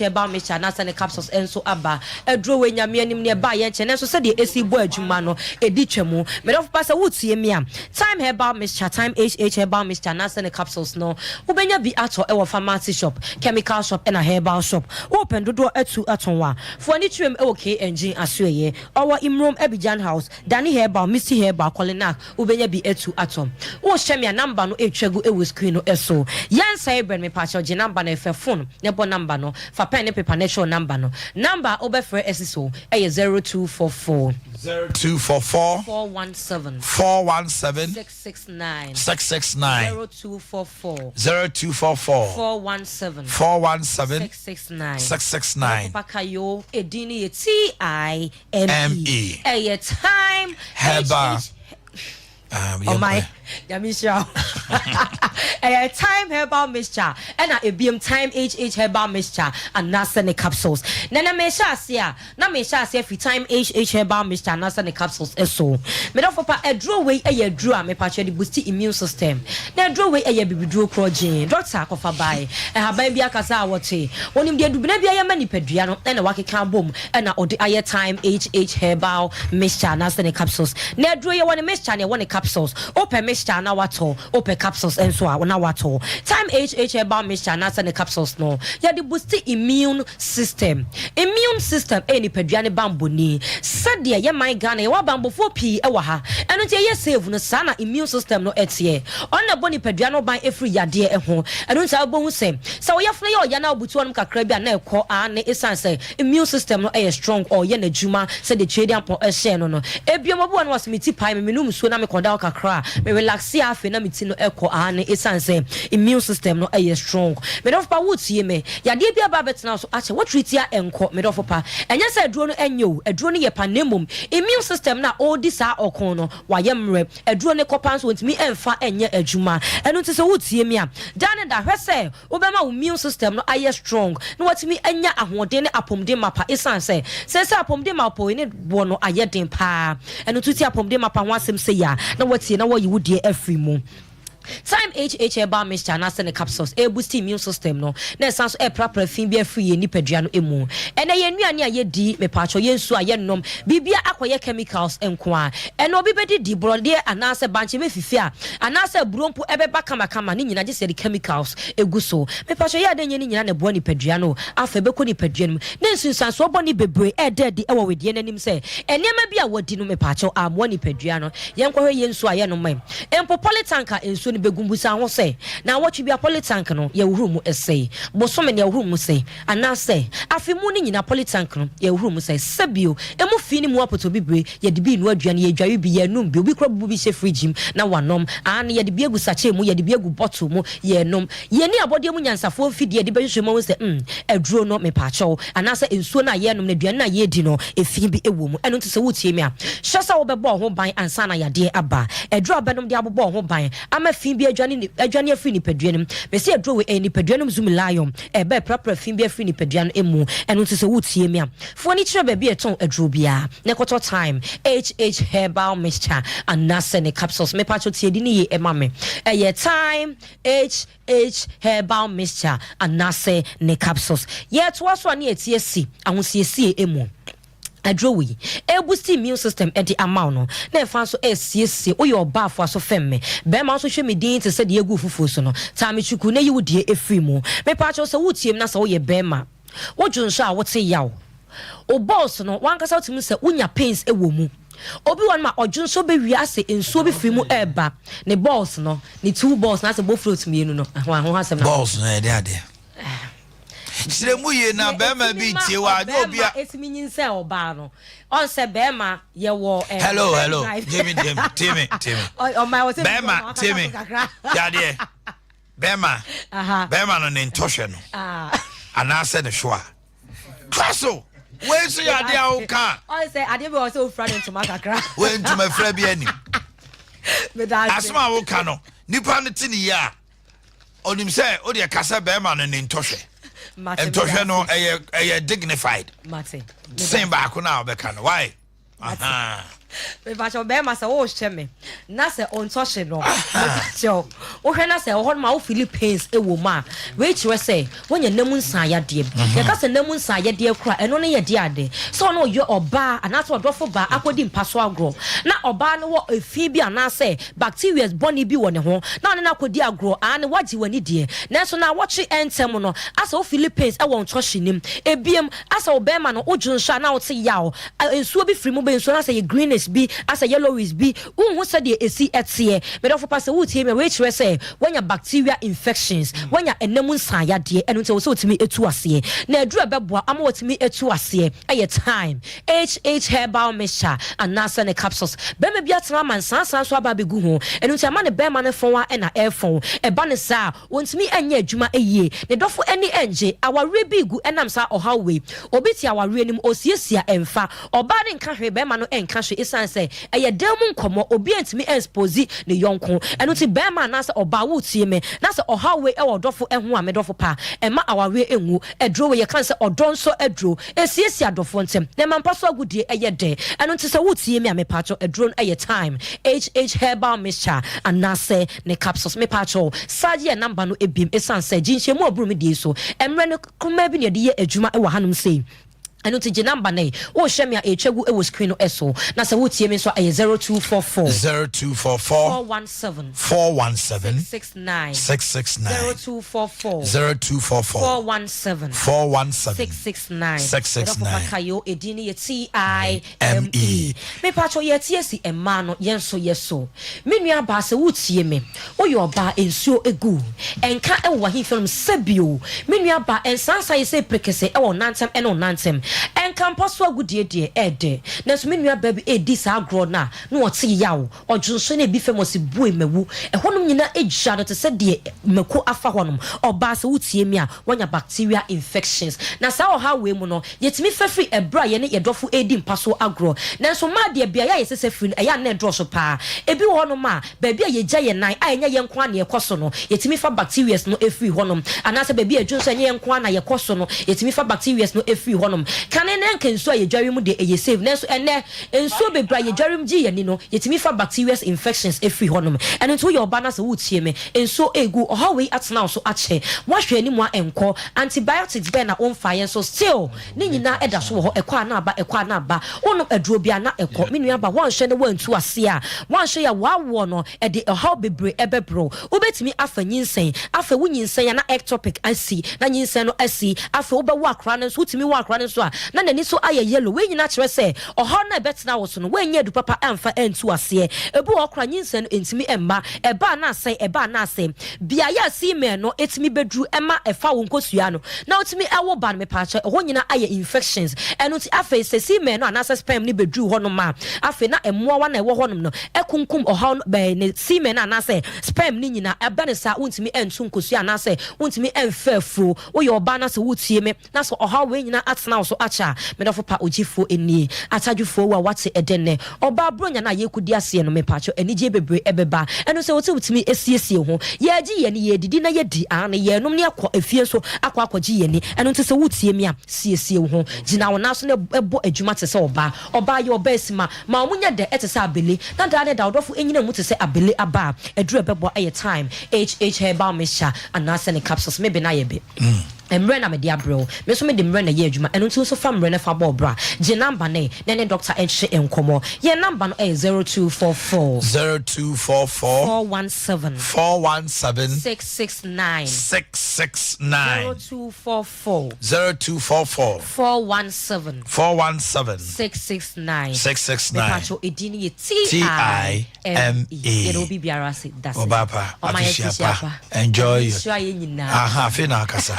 about Mr. na sene capsules enso aba edro we nyame anim ne eba ye nche ne so se de esi bo adwuma no edi twemu me do for pass wotie me am time about Mr. Time about Mr. Nasane capsules no ubenya bi ato e wo pharmacy shop chemical shop and a herbal shop open dodo atu atonwa for any trim e wo KNG asweye owo imrom Abidjan house Danny herbal Misty herbal Kolinak ubenya bi atu atom wo hye me number no etwagu e wo screen no eso yansa e brand me pa che number na fe phone ne bo number no fa pen ne paper ne show number no number obefre esiso e 0244 0244 417 669 669 669 0244 0244 417 669 669 Bakayo Edini TIME time Heba oh my Yamisha time herbal mixture and a BM time HH herbal mixture and nasane capsules nana me sha sia na me sha sia fi time HH herbal mixture and nasane capsules eso me do for a draw way a draw a me patch the boost immune system na draw way a bibidro crogin doctor akofa bai e haban bia kasa wote wonim de dubina bia ya mani padua no na wakeka bom na ode aye time HH herbal mixture and nasane capsules na draw ye one mixture na one capsules open mixture na wato open capsules and so na wato time HH herbal mixture na the capsules no ya the boost immune system any paduane bamboni said ye my Ghana ya bambo for p e wa ha eno tie ye save no sana immune system no etie on na boni paduane ban efri yade e ho eno nta bohu sem so we yafna ye ya na obutu onum kakra bia na ekọ ane esan say immune system no e strong or ye na juma say the trading po e share no no ebiom obo no wasimiti pai me num so na me koda kakra me relax ya afi na meti no ekọ ane esan say immune system no e strong me do pa wotie me yade bia ba betena so ache what treat ya enko me do pa enya say aduro no enyo aduro no ye panemum immune system na all this are okon no waye mre aduro ne kopan so ntimi emfa enye adwuma eno nti se wotie me a dan da hwese obema immune system no aye strong no watimi enya ahode ne apomde mapa esan say se apomde mapa ne bo no aye den pa eno tuti apomde mapa ho asem se ya na watie na wayi wodie afri mu time HH herbal mixture na sene capsules e boost immune system no na sanso e prapra fin bia free ni padua no emu ene ye nuane a ye di me pacho ye nsu a ye nom bibia akoye chemicals enko a ene obi bedi di brode anase banche me fifi a anase burompo ebeba kama ni nyina je se di chemicals eguso me pacho ye adenye ni nyina na bo ni padua no afa beko ni padua no na nsu sanso obo ni bebre e dedi e wo wedie nanim se enema bia wodi no me pacho amo ni padua no ye nkwohwe ye nsu a ye no mai empo politanka ensu begumbusa ho se na watch bia politank no ye wuru mu ese bosome ne wuru mu se ana se afimu ni nyina politank no ye wuru mu se sabio emu fi ni mu apoto bibre ye de bi nu aduane ye dwawe bi ye num bi obi kro bubu bi she fridge na wanom an ye de bi egu sache mu ye de bi egu bottle mu ye nom ye ni abode mu nyansafo fidie de behwe mu se aduro no me paacho ana se ensuo na ye nom na aduane na ye di no efi bi ewo mu eno nti se wotie me a hwesa wo bebo ho ban ansa na yade aba aduro abenom de abobo ho ban ama fi bi adwane afri ni paduanem me se aduro we ni paduanem zum lion e be prapra fi bi afri ni paduan emu eno nti se wotie me a fo ni kire ba bi eton aduro bia ne koto time HH herbal mixture and nasene capsules me pacho tie di ni ye ema me ye time HH herbal mixture and nasene capsules ye to aso ani etie si ahosiesie emu adrowi e boost immune system e di amount no na fa so esiesie o your ba fo aso femme be ma so hwe me din te se de egu fufu so no ta me chuku na yi wodie efri mu me pa cho se wotiem na se wo ye be ma wo dwunso a wote yaw o boss no wan kasa wotim se unya pains e wo mu obi wan ma odwunso be wi ase ensuo be firi mu eba ne boss no ne two boss na se bo fruit mienu no ho hasem na boss no e de ade sire mu ye na be ma bi tie wa no bia esimi nyinse oba no on se be ma ye wo hello Jimmy Timmy oh my was be ma Timmy ya de be ma no ne ntoshe no ana se ne hwa kwaso we so ya de a ka on se ade be o se o fra ne ntoma kakra we ntoma fra bia ni asma wo ka no nipa ne tini ya onim se o de kasa be ma no ne ntoshe and to no a dignified Mate. Same back now bekano why me ba cho be ma se o hye na se on touch no so o hwe na se o ma o Philippines e wo ma we chire se wonya namu nsan ya de ye ka se namu nsan ya de kura eno ne ye de ade so no yo oba ana so odofo ba akodi mpaso agro na oba no wo efi bi ana se bacteria boni bi wo ne ho na ne na akodi agro ane waji wani de na so na watchi entem no asa o Philippines e won touch nim ebiem asa o be ma no o junso na o te yawo ensuo bi free mu be ensuo na se ye green waste bi as a yellow waste bi who said the AC etie me don't for pass who tie me which say when your bacteria infections when your enemun san ya de enu nti wo so timi etu ase na aduru beboa ama wotimi etu ase eye time HH herbal mixture and nasa ne capsules be me bia tena man san so aba begu ho enu nti ama ne be ma ne fon wa na air phone e ba ne sa wontimi anya adwuma eye ne dofo eni enje aware bi gu enam sa ohawe obiti aware nim osiesia emfa oba ne nka hwe be ma no enka hwe isan se eye demu nkomo obi antimi expose ne yonko enu nti be ma nasa oba wo tie me nasa ohawe e wodofo eho a me dofo pa ema aware enwu edro we ye kan se odon so edro esiesia adofo ntem ne mampa so agudie eye de enu nti se wo tie me a me pacho edro eye time HH herbal mixture and nasa ne capsules me pacho saje number no ebim esan se jinhye mu obru me die so emre no kuma bi ne de ye adwuma e wa hanum sei I know to number nay. Oh, Shemia a chegu it was screen eso. Nasa would see me so a 0244 417 669 0244 417 669 Kayo Edini TIME. Me patcho yet yes a man yenso yeso. Minya basa would see me. Oh, your bar in so a goo. And can't ever he from Sebio. Minya bar and Sansa say precase or nantem and on nantem. En campus wa gudie die ede na so menua baby edi sa agro na no ote yawo odwonso na bi famous bue mewu ehonum nyina ejja no te se de mako afa honum oba se wutie mi a wanya bacteria infections na sa oha we mu no yetimi fafri ebra ye ne yedofo edi mpaso agro na so ma de bia ya yesese firi eya na edro so pa ebi honum a baby a yegya ye nan a enya ye nko na yekoso no yetimi fa bacteria no efiri honum anase baby adwonso enya ye nko na yekoso no yetimi fa bacteria no efiri honum kane ne nkenso ye dware mu de ye save nenso ene enso bebra ye dware mu gi ye ni no yetimi fa bacteria infections efiri honum ene to your bana se wutie me enso egu ohawe atena so ache wahwe ni mu a enko antibiotics be na onfa ye so still ni nyina eda so ho ekwa na aba ono aduro bia na eko menua ba wanhwe ne wantu ase a wanhwe ya wawo no e de ohaw bebre ebebro obetimi afa nyinsen afa wunyinsen ya na ectopic asi na nyinsen no asi afa obewo akra ne so utimi wo akra ne so a na nani so aye yellow we nyina kire se oho na betena wo so no we nya du papa amfa entu ase ebu okra nyinsen entimi emma eba na ase bia ya si me no etimi bedru emma efa wo nkosua no na otimi ewo ban me paache ho nyina aye infections eno ti afa se si me no anasa sperm ni bedru ho no ma afa na emmoa wa na ewo ho no no ekunkum oho be ne si me na anasa sperm ni nyina eba ne sa untimi entu nkosua anasa untimi emfa furo wo ye oba na se wutie me na so oha we nyina atena so acha me dofo pa ogifo eni atadwufo wa wate edenne oba bronya na yekudi ase no me pacho enije bebre ebeba eno se wote wutimi esiesie ho ye agi ye ni ye didi na ye di an ye nom ne akọ efie so akọji ye ni eno nte se wutie mi a siesie ho gina wona so ne ebo adwuma te se oba ye oba esima ma omunya de etese abele na da ne da odofo enyina mu te se abele aba eduru ebebo aye time HH herbal mixture and arsenic capsules maybe na ye be emre na me dia bro me so me de mre na ye adwuma eno nti so fa mre na fa bo bra je number ne doctor enche enkomo ye number no 0244 417 669 0244 417 669 pacho edini ye TIME it'll be biara say that's obapa appreciate enjoy aha fina kasa.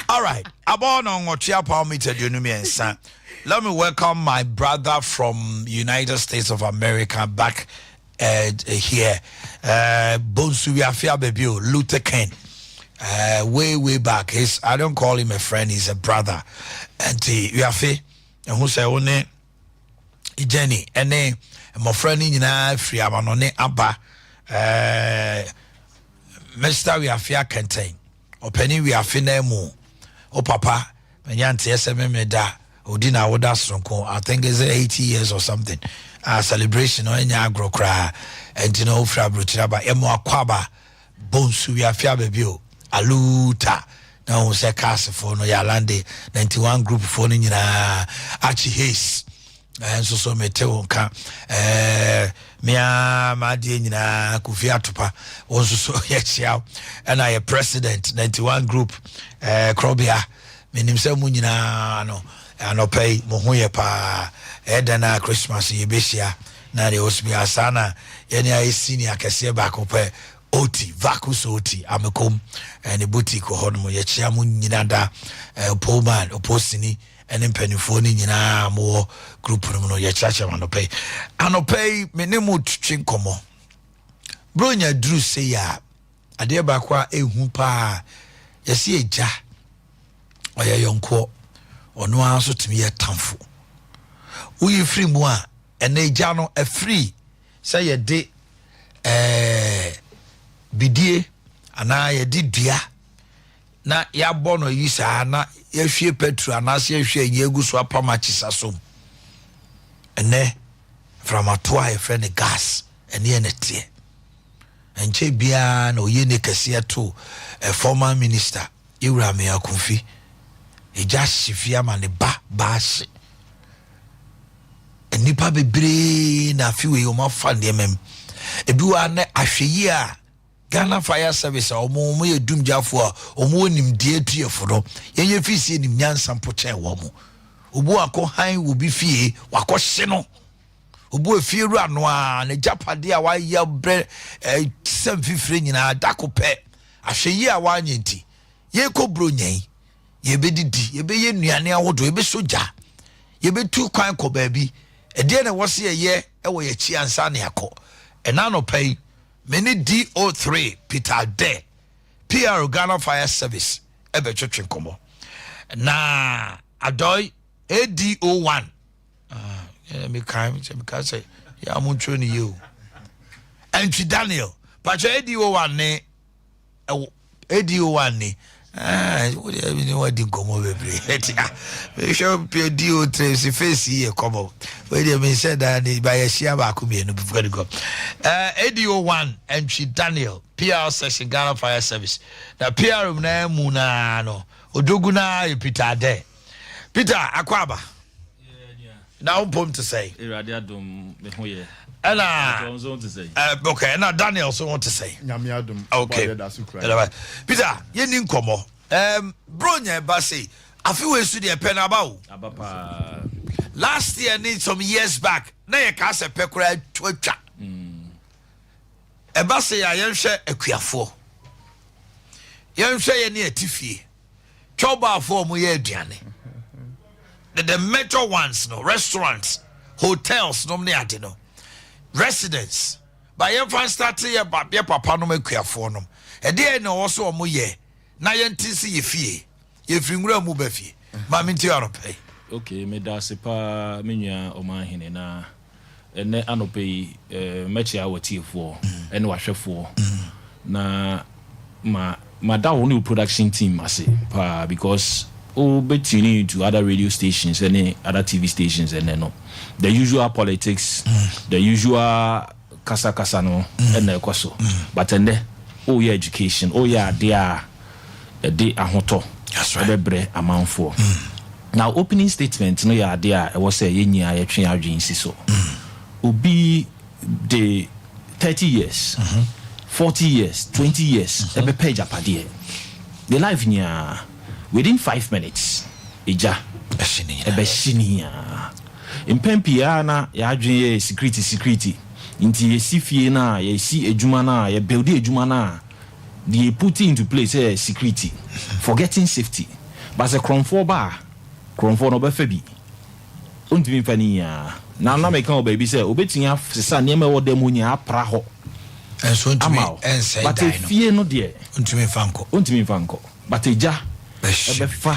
All right, let me welcome my brother from United States of America back here. Bonsu Akye Abia Luther King. Way back. I don't call him a friend, he's a brother. And Yafe, and who say one Jenny, and my friend in free Amanone Abba Mr. Akye Kenten. Openi we are finemu. O papa, Penyanti SMM da, Odina Woda Stronko, I think it's 80 years or something. Celebration or any agro cry, and you know, Fra Brutraba, Emo Aquaba, Bonsu Akye Abia, Aluta, now say Casa for no Yalande, 91 group phone in Archie Hayes, and so Meteo, Mia Madina Kufiatupa also so yet and I a president 91 group Krobia meaning se munina no pay mohuye pa edana Christmas yebesia na de osmi asana yene ay senior kese ba ko pe oti vacuous oti amekom ne boutique ho no ye chia mu nyina da Pullman oposini ene mpanifo ni nyina mo group no ye chia chia anopay menemu twin komo bronya dru say ya ade ba kwa ehu pa yesi eja oya yonko ono aso timi ye tamfo uyi free mu a ene eja no e free say ye de bidie ana ye di dua na ya bono yisa na ya hwie petro ana se ya hwie egu so apama chisasom ene from atoa ye friend gas ene ye netie enche bia na oye ne kase to a former minister Iwrame Akunfi e just shifia ma ne ba se enipa bebre na fiwe o ma fa ne mem ebiwa na ahweyi a Ghana Fire Service omo ye dumjafo a omo nim die tuefo no yenye fisi nim nyansa mpoche wo mo obu akọ han wo bi fie wakọ hye no obu afie ru ano a ne japade a wa ya bre sem fifire nyina dakope ahweyi a wa nyenti ye kobro nyen ye bedidi ye be ye nuane ahodo ye be soja ye be tu kwan ko baabi e de na wo se ye wo ye chi ansa ne akọ ena no pay many DO3 Peter De PR Ghana Fire Service ebe twetwe komo na adoy ADO1 me kan say ya muntro ni you Entry Daniel but ADO1 ne ADO1 ne what you want to come over we show DO3 si face here come up where they mean said that by a share back me no before go ADO1 Entry Daniel PR section Ghana Fire Service na PR na mu na no odoguna Peter there Peter Akwaba now pom to say Irade adom me ho ye okay now Daniel so want to say okay Peter ye ni nkomo bronya ba say afi we su de pen about abapa last year need some years back na ye ka se pekura twatwa e ba say ya yenhwe akuafo yenhwe ye ne atifie choba afo mu ye aduane the metro ones no restaurants hotels no ne ade no residents by your fan start here papa no makuafo no e de na wo so mo ye na ye ntisi ye fie ye fringura mu ba fie ma minti arope okay me da se pa menua Wiomanhene na ene anope mechi awatiefo ene wahwefo na ma da woni production team ase pa because between into other radio stations and other TV stations and then the usual politics the usual kasa no and kwaso but and yeah education yeah they ahoto that's right bebre amount for now opening statement no yeah there I was say yenya ya twen adwen so obi the 30 years 40 years 20 years ebe page apade the life nya within 5 minutes eja ebeshini impempia na ya adwen security nti yesifie na yesi ejuma na ye build ejuma na they put into place security forgetting safety but a cromfo no be fabi untimi fani ya na make kan baby say obetia sesa niam wo dem nya apra ho enso untimi ensai dai no but fie no de untimi fanko but eja ebefa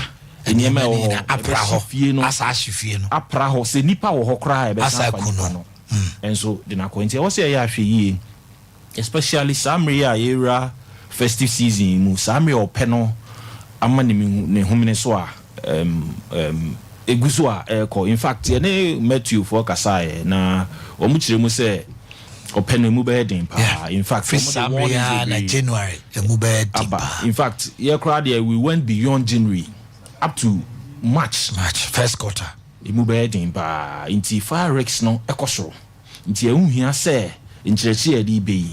niam wo apra ho fie no asa ahfie no apra ho se nipa wo ho kra asa kuno enso de na kwenti wo say ya ahwe yi especially samri era festive season mu samri openo amani ne humene so a eguso a in fact ne Matthew for kasaye na omu kire mu se openo mu be den pa in fact from na January mu be den pa in fact ye crowd there we went beyond January up to March first quarter mu be den pa inti fireworks no ekosoro inti ehunhia se nkirechi e di be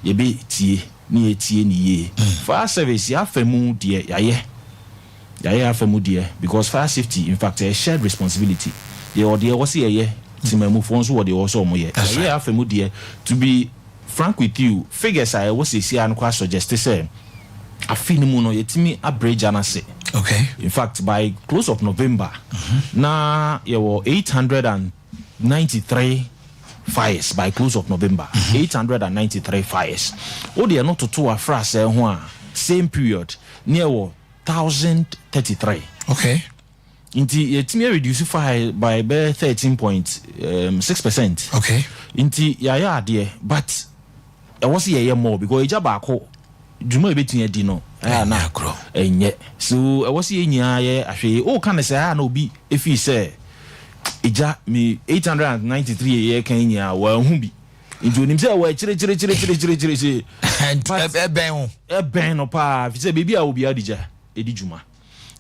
ye be tie ni etie ni ye fire service ya famu de yaye afamu de because fire safety in fact a shared responsibility the order was here timamufo nso wɔ de also mo ye yeah afemu de to be frank with you figures I was see an kwa suggest say afini mu no yetimi average anase. Okay. In fact, by close of November, na there were 893 fires by close of November. 893 fires. Oh, they are not to a phrase same period near 1,033. Okay. Inti it may reduce fire by 13.6%. Okay. Inti ya dear, but I was here more because Ijabako. Juma between dino na enye so I was here nya ahwe o kan say na obi efi say eja me 893 ye kan nya wa hu bi nti onim say wa chire ben no pa fi say bebi a obi adija edi juma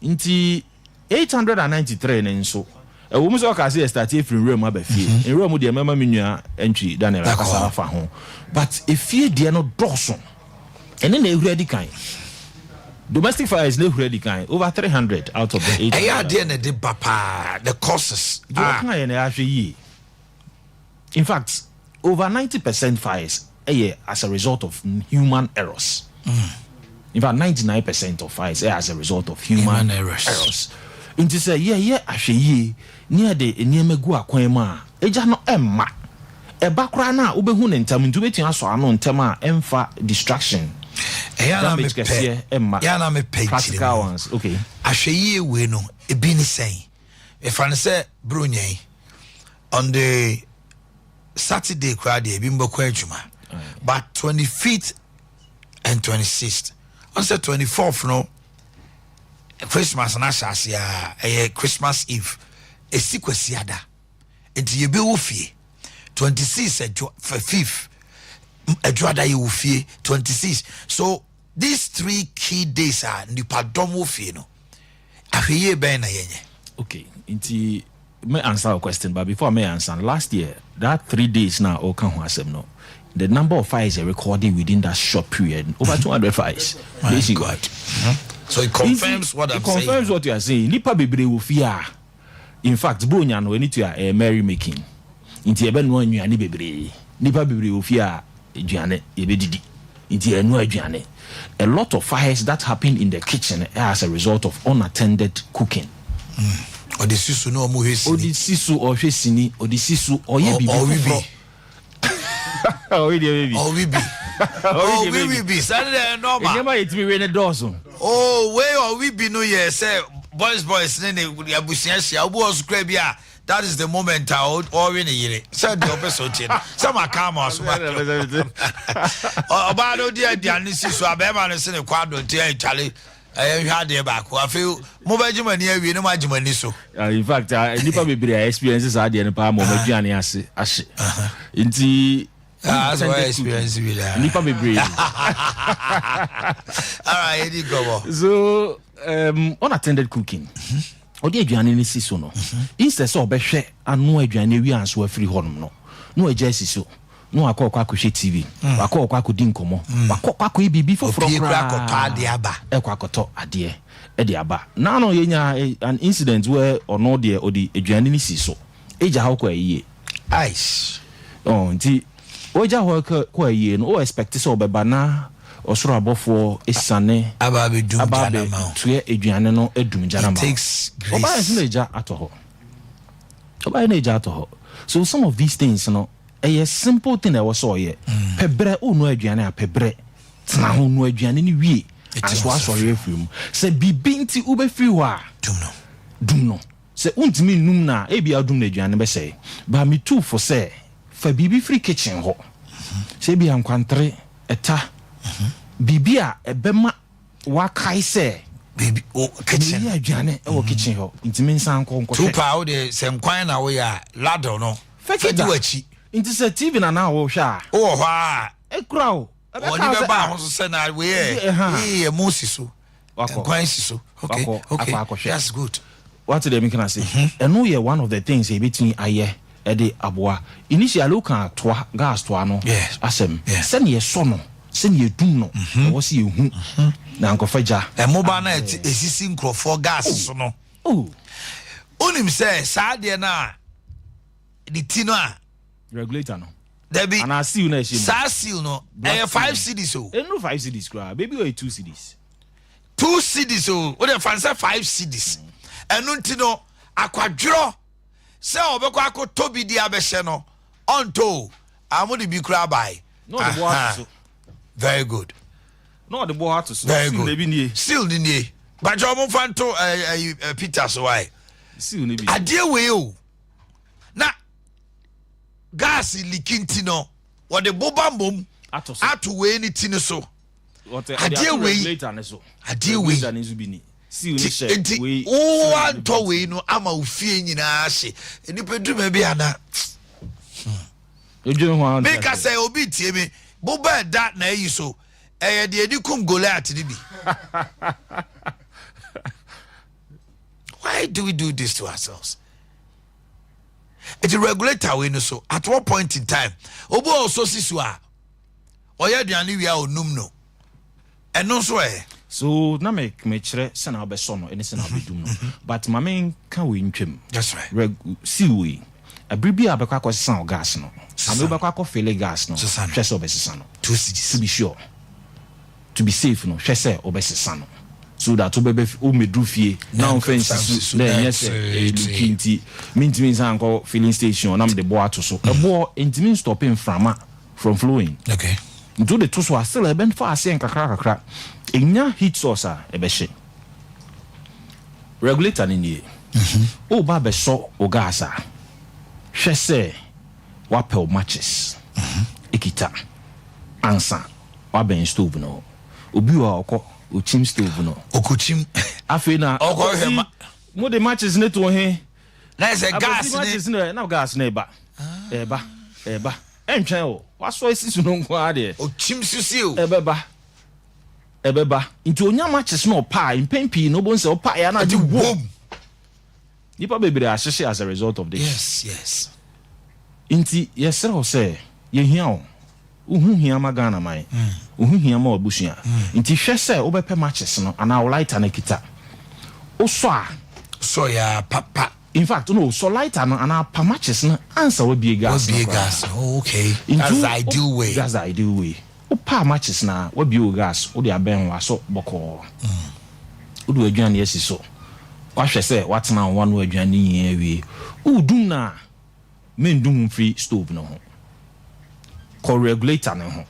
nti 893 ne nso e wo mu so ka say start from room abafie en room de mama menua entry Daniel akasa fa ho but efie de no doson. And then they ready kind. Domestic fires they ready kind. Over 300 out of the 8. The causes. In fact, over 90% fires as a result of human errors. In fact, 99% of fires as a result of human errors. In this actually near the Niemegu Aquema. Eja no emma. E bakra na obehu ne ntam ntu betua so ano ntama emfa distraction. Ya na me pay practical ones. Okay. Ahweye we no e bi ni sen. E fa ne se bronyen on the Saturday crowd e bi mboko adwuma. But 25th and 26th. On the 24th no Christmas na shasia Christmas Eve. E sikwasi ada. Enti ye be wo fie. 26 for 5th Edwada you fie 26. So these 3 key days are nipadom wo fie no. Ahweye ben na yenye. Okay, inti me answer a question, but before me answer, last year that 3 days now o kan ho asem no. The number of fires are recorded within that short period over 200 fires. God. So it confirms what I'm saying. It confirms what you are saying. Nipa bebre wo fie. In fact, bonya no any to a merry making. Inti ebe no anuane bebre nipa bebre ofia aduane ebedidi inti enu aduane. A lot of fires that happen in the kitchen as a result of unattended cooking. Odisisu no mo hwesini. Odisisu o hwesini, odisisu o ye bibi. Oh we be. Oh we be. Saturday normal. E never it me we ne dozo. Oh we be no ye say boys ne abusia hia obo osukra bia. That is the moment I or in a year. Said the opposite. Some are calm or so. About no dear Dianisi, so I bear and send a quadro to Charlie. I had their back. I feel more Benjamin here, we know my Jimaniso. In fact, I never be experiences at the end of Palm of Gianni as in the experience with Nipa be brave. All right, you go. So, unattended cooking. Odi aduane ni siso no instead so obehwe anu aduane wi anso afiri honum no eja siso no akọ hwe TV akọ akodi nkomo akọ bibi foforo akọ ade aba akoto ade e de aba na no yenya an incident where ono de odi aduane ni siso eja ha kwa yiye ice nti oja ho kwa yiye no o expect so obeba na osoro abofo esane ababe dum jana ma tuye aduane no edum jana ma takes grace oba eja atoho so some of these things no a simple thing that was so ye pebre onu aduane a pebre tena ho nu aduane ni wie aso asori afim se bibinti ube free wa dum no se untimi num na e bia dum na aduane be say ba me too for say fa bibi free kitchen ho se bia nkwantre eta bibia ebema wakai se bibi o kitchen ya aduane e wo kitchen ho ntimi nsan konko two power de se nkwan na wo ya ladder no fedi wachi nti se TV na wo hwa o ho a ekura o oni be ba ho so se na we e mosi so nkwan si so okay that's good what they can say and no ye one of the things e between aye e de aboa initially kan toa gas toa no asem se ne ye so no se ne dum no wo se ehu na nkofaja e moba na esisi nkrofo gas so no onim se saa de na the tino regulator no there be and I see you na shame sa seal no 5 cedis so no 5 cedis cry baby or 2 cedis 2 cedis so what the fancy 5 cedis enu ntino akwadworo se obekọ akoto bi di abehye no onto amudi bi kura bai no the boy so very good no the boy to so very good still ni nie but you mo fanto Peter so why still ni bi adie we o na gas leaking tino what the bobambom ato we ni tino so adie we later na so adie we na so bi ni still ni share we o anto we no ama ofie nyina hye enipa duma bi ana make us say obi tie me boba da na yi so de edi kum Goliath ni bi why do we do this to ourselves? It's a regulator we no so at what point in time obo also sisu a oya duane wi a onum no eno so so na me chere se na obeso no eni se na obedum no but ma men kan we ntwem that's right see we abribi abekwa kwese gas no amebekwa ko fele gas no hwese obesesa no 2 cedis to be sure to be safe no hwese obesesa no so that obebe o medru fie now fence na yes kinti means anko filling station na me de bo ato so ebo intimi stopping from flowing okay do the to so still eben for ase kakra enya heat source a ebehye regulator ni nie o ba be so o gas a hwese wapel matches ikita ansa waben stove no obi wa okọ ochim stove no okochim afi na okọ hema mo de matches ne to he na say gas ne na gas ne eba entwen o waso esisu no nko ade ochim susi o ebeba nti onya matches no pa impempi no bon se o pa ya na di boom nipa bebre ahye as a result of this yes nti yesere o se ye hia o uhu hia magana mai uhu hia ma obusia nti hwe se obepe matches no ana o lighter na kita o so ya papa in fact no so lighter no ana pa matches no answer we be gas okay that's ideal way o pa matches na we be gas o de aben wa so boko o do adwan yesi so wa hwe se watena one way adwan ni awie o dum na mendum free stove no ho ko regulator no ho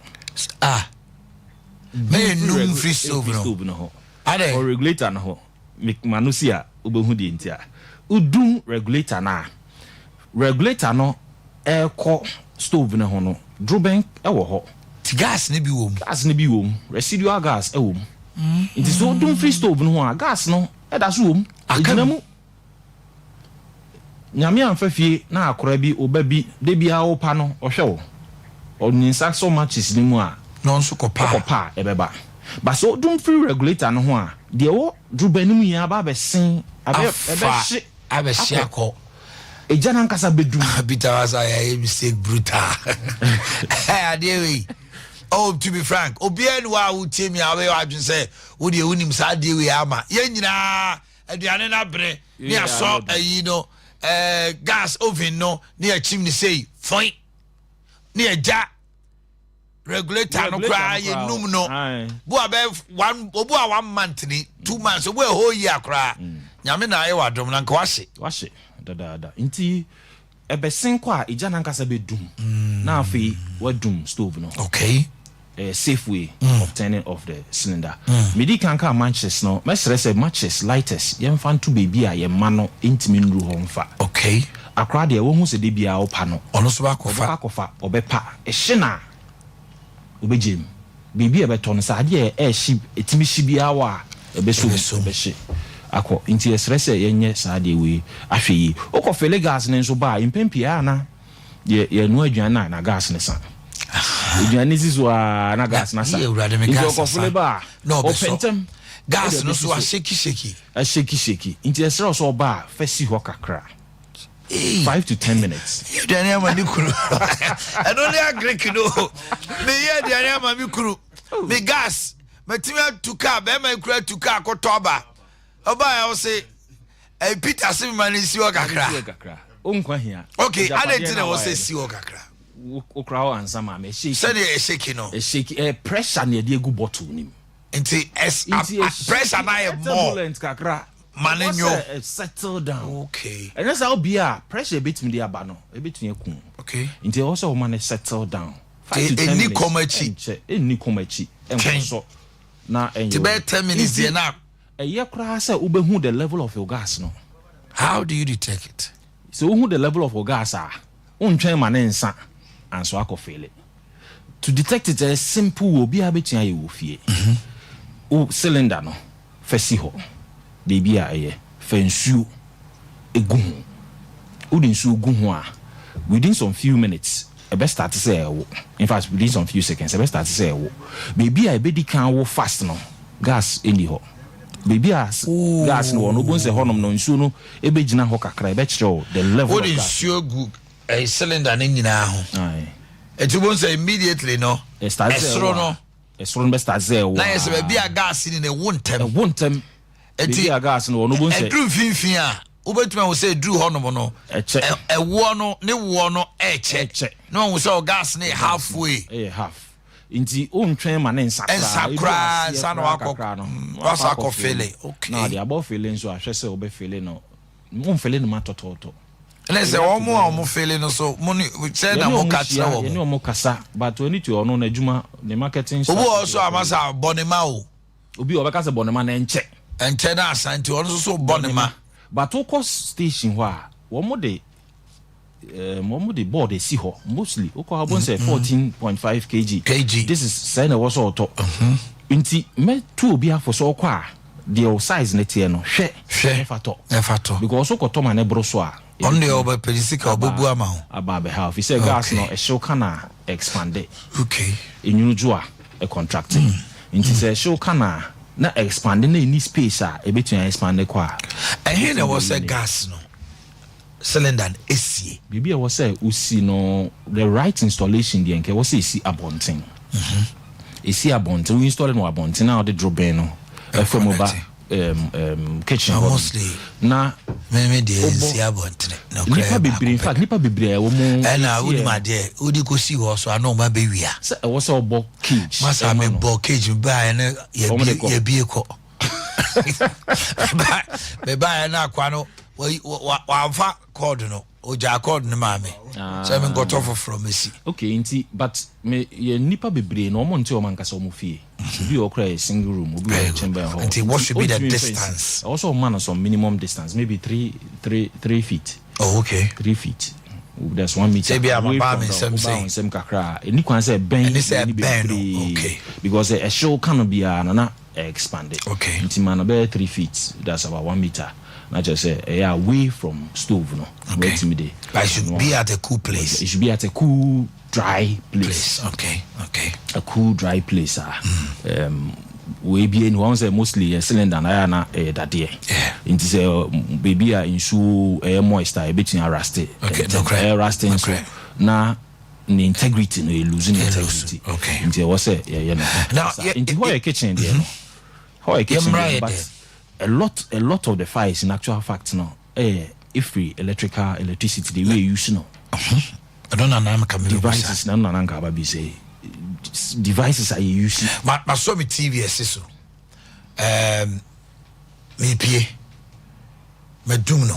mendum free stove no ho ade ko regulator no ho manusia obehu de ntia udum regulator no ko stove no ho no droben ewo ho gas ne bi wom residual gas ewo it is udum free stove no ho gas no e da so wom aginamu nyame amfafie na akora bi obabi de bia wo pa no ohwe wo oninsa so matches ni mu a no nso kopa ebeba but so udum free regulator no ho a de wo droben mu ya ba be sen abehye akọ ejana nkasa bedum Peter was a mistake brutal adie we oh to be frank obian wa wutie mi awe adwun say wo de unim sa adie we ama ye nyina aduane na bre ni aso gas oven no ni a chimney say fine ni eja regulator no kra ye num no bo abe 1 month ni 2 months bo whole year kra nyame na aye wadom na nka wahye dada nti ebesen kwa ejana nkasa bedum na afi wadum stove no okay safe way of turning off the cylinder medi kanka matches no mesere say matches lighters yemfa to baby a yemma no intimi nru ho mfa okay akra de wo hu se de bia opa no ono so ba kofa obepa ehye na obejem baby e beto no sa de ehye etimi hye bia wa ebeso behye akọ nti esere se yenye sa de we ahwe yi okofele gas ne nso ba impempi ana ye no aduan na gas ne sa aduan zizo na gas na sa nti okofele ba no opentem gas no so a sheki nti esere so ba fesi ho kakra 5 to 10 minutes aduan ma ni kuru I don't agree no me ye aduan ma mi kuru me gas matimi atuka be ma kura atuka akotoba oba ya o say Peter Simman is your kakra unkwa here. Okay, I didn't know what say kakra. Okra and some me shake. Say dey shake no. Shake pressure near the good bottle nim. Nti pressure na more. Kakra. Manenyo settle down. Okay. And that's how be pressure bit me there ba no. E bit me kun. Okay. Nti also woman settle down. 5 to 10 minutes. Any komachi. So na enyo. Be 10 minutes there now. A year cry say ubehu the level of your gas no. How do you detect it? So who the level of your gas are? Untwen manensa and so akofele. To detect it is simple obi abetia ye wo fie. O cylinder no fesi ho. De bia eye fensu egu ho. Udinsu egu ho a within some few minutes e be start say ewo. In fact within some few seconds e be start say ewo. Baby a be di kan wo fast no gas eni ho. Baby as gas no no bon se honom no nsu no e be gina ho kakra e be kire the level of gas. What is gu a cylinder ni nyina ho. Aye. E tu bon say immediately no. E start say no. E so no be start say ewo. Na yes baby a gas ni na wontem. E wontem. Baby a gas no bon say. E dru finfin a ubetuma wo say dru honom no. E wo no ne wo no e che. No wo say gas ni halfway. Half. Inti untwen manensa kra nsa no akokra no wasa akofele. Okay. Now the above feeling so ahwe say obe feel no mo feel no matototo. Let's say omo feel no so money say na mo katra wo. Ye no kasa but we need to ono na adwuma the marketing. Obo also amasa bonema o. Obi obeka say bonema na enche na asante ono so bonema. But okos station ho a wo mo the board see ho mostly okwa say 14.5 kg. This is say na was auto. Inti me two obi afo so okwa the size na tie no hwe efato because okoto ma na bro so a on the over pedisika obubu ama ho about half he say gas no e show kana expand. Okay. Enyuju a e contracting. Inti say show kana na expand na any space a e betun expand kwa. And here there was a gas no cylinder AC. Bibi e was say usi no the right installation there nke was say abonten. AC abonten we install no abonten na the drop no from over kitchen mostly na me dey AC abonten no nipa bebre in fact nipa bebre wo mu na udi ma dey udi ko si ho so ana o ma be wia say e was obo cage masa me bo cage ba na ye bie ko be ba na kwa no wa fa cord no oja cord no ma me so me got off from Messi. Okay inti but me ye nipa bebre no mo nti o man kasa o mo fie bi o kra single room obi o chamber hall. Until what should be the distance? Also man some minimum distance maybe 3 feet. Oh okay. 3 feet. There's 1 meter. Say be am ba me some kakra eni kwan say ben okay because a show can be na expanded. Okay. Inti man about 3 feet, that's about 1 meter. Not just say away from stove no. Okay. But it should be at a cool place. It should be at a cool dry place. Okay. A cool dry place. We be in one say mostly a cylinder na that there. Yeah. It is a baby insu moist a bit in rusty. Okay. No rusty so na the integrity no losing integrity. Okay. It was say now into how a kitchen there. How a kitchen but a lot of the fires in actual fact no if free electricity the way you use no. I don't know na come devices na nka ba be say devices are you using but so me TV so me pie me dum no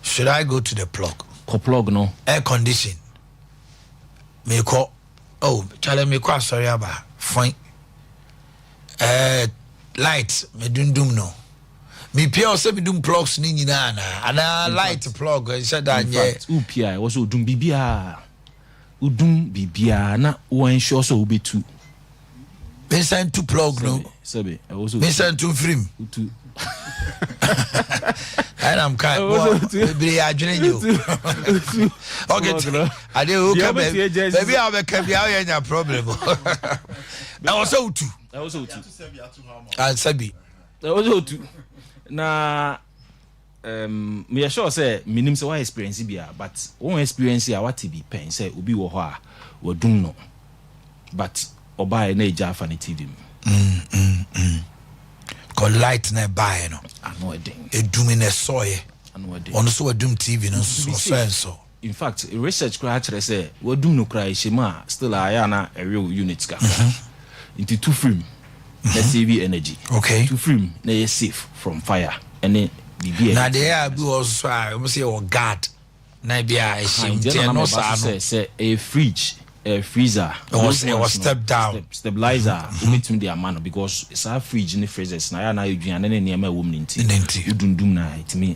should I go to the plug no air condition me call chale me call sorry about fine light me dum no me pie o say me dum plugs ni nyina na ana light plug said that u pie was dum bibia udum bibia na one sure so obetu me send to plug no sabe also me send to frame to and I'm kind be adwene you okay ade o come baby I can be our problem na also tu sabi also tu na me sure say minim say why experience bia but one experience ya what be pen say obi wo ho a wo dum no but oba na eja fa na TV ko light na buy no ano edin edum na soye on so doom TV no so in fact research cry actually say we doom no cry shema still ayana a real unit ka into two frame let's save energy two frame na safe from fire and then na there be also we say o guard na bia no say a fridge a freezer was step down stabilizer between the amount because it's a fridge in the freezers na na aduan na near my woman nti udundum na it me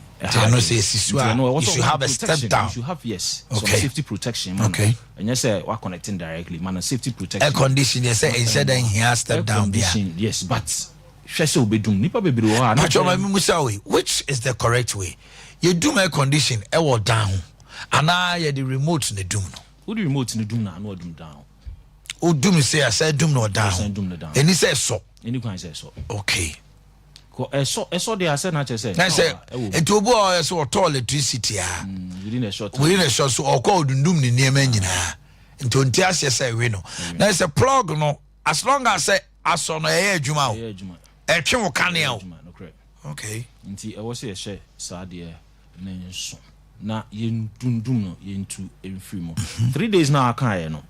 no say you should have a step down you should have some safety protection man. And you say we connecting directly man safety protection air condition you say instead then here step down yes but hwese obedum nipa bebre ho which is the correct way you do air condition e wo down ana you the remote ne dum no who the remote in the doom now? No doom down. Oh, doom say I said doom no down. And he says so. Any can say so. Okay. So they are saying not say. I say it will be so tall electricity. Within a short. So or called doom ni near men. Into Tias say we know. Now it's a plug no. As long as say as on a juma. A chimo canio. Okay. Inti I was say share sadia nenso. Na yen dundum no yen tu enfiri mo 3 days na aka no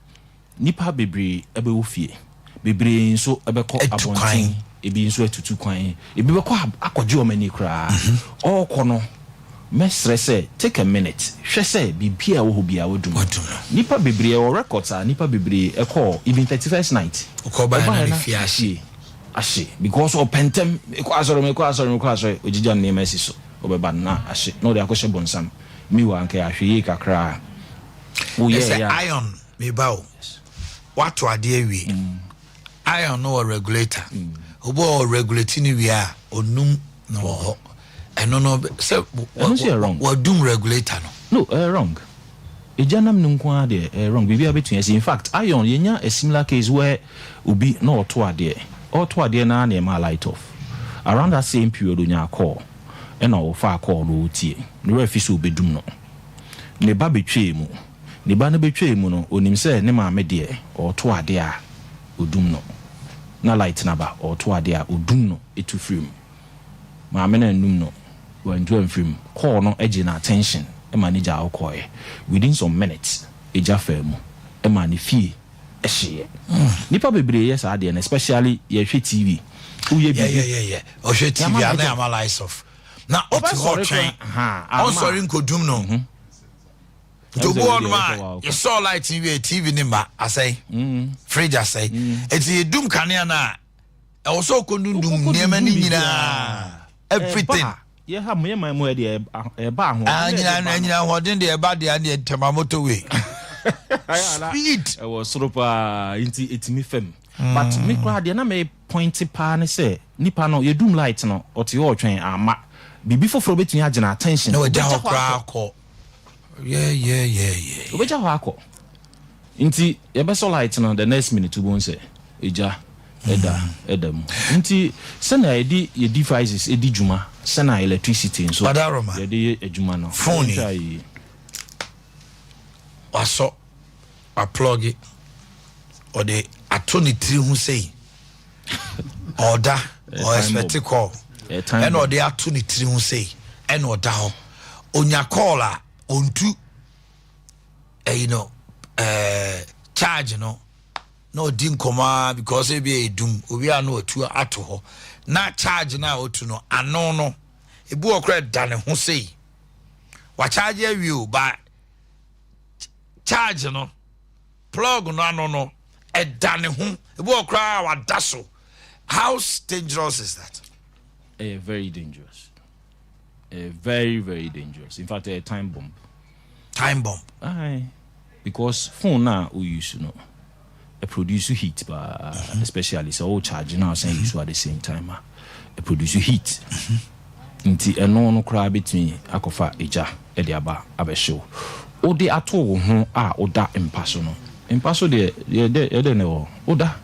nipa bebre ebe wo fie bebre nso ebe ko abontin ebi nso atutu kwan ebi be ko akọje o mani kra all kono mesre say take a minute hwe say bibia wo bia wodum nipa bebre o records a nipa bebre e call even 31st night ko ba na fie ashe because o pentem e ko asoro ojija na emesi so obeba na ashe no de akoshe bonsam mi wa nke ahwe kakra wo ye iron me bawo what to ade wi iron no regulator obo regulating wi a onum no ho eno no say what doom regulator no wrong ejanam nko ade wrong bibia betun yes in fact iron yenya a similar case where obi no auto ade na na ma light off around that same period onya call and all far call no tie no refiso bedum no ne ba betwe mu ne ba na betwe mu no onim se ne ma me de o to ade a odum no na light na ba o to ade a odum no etu film ma me na num no wanju film call no age na attention e manager akoye within some minutes eja famu e ma ne fie e hye nipa bebre yes ade and especially ye hwe TV uye bi o hwe TV ana analyze of na hot train on sorry nkodum no to go on ma you saw light TV nimba asay fridge asay eti dum kanea na e wo so kondundum niam ni nyina everything yeah ha me my mo de e ba ho nyina hodin de e ba de ane temamoto we speed e wo soropa inti etimi fem but me crowd na me point pa ne say nipa no ye dum light no oti ho twen ama bibi foforo betun agena attention no eja hokra ko yeah obeja ho akọ nti ye be so light no the next minute to bon say eja edam nti sena edi ye devices edi juma sena electricity so ye de ejuma no phone waso a plug it or the atoni tri hu say order or expect call and or the atoni tri hu say and order ho onya call a ontu you know charge no din koma because e be edum obi ano otu ato ho na charge na otu no ano no ebu okra da ne ho sei wa charge awie ba charge no plug no ano no e da ne ho ebu okra wa da so. How dangerous is that? Very dangerous. Very, very dangerous. In fact, a time bomb. Aye. Because phone now we use a produce heat, but especially so charge now saying you at the same time. A produce heat. Inti no crab between akofa eja ediaba abesho. O de ato ho oda impersonal. Impersonal de no oda.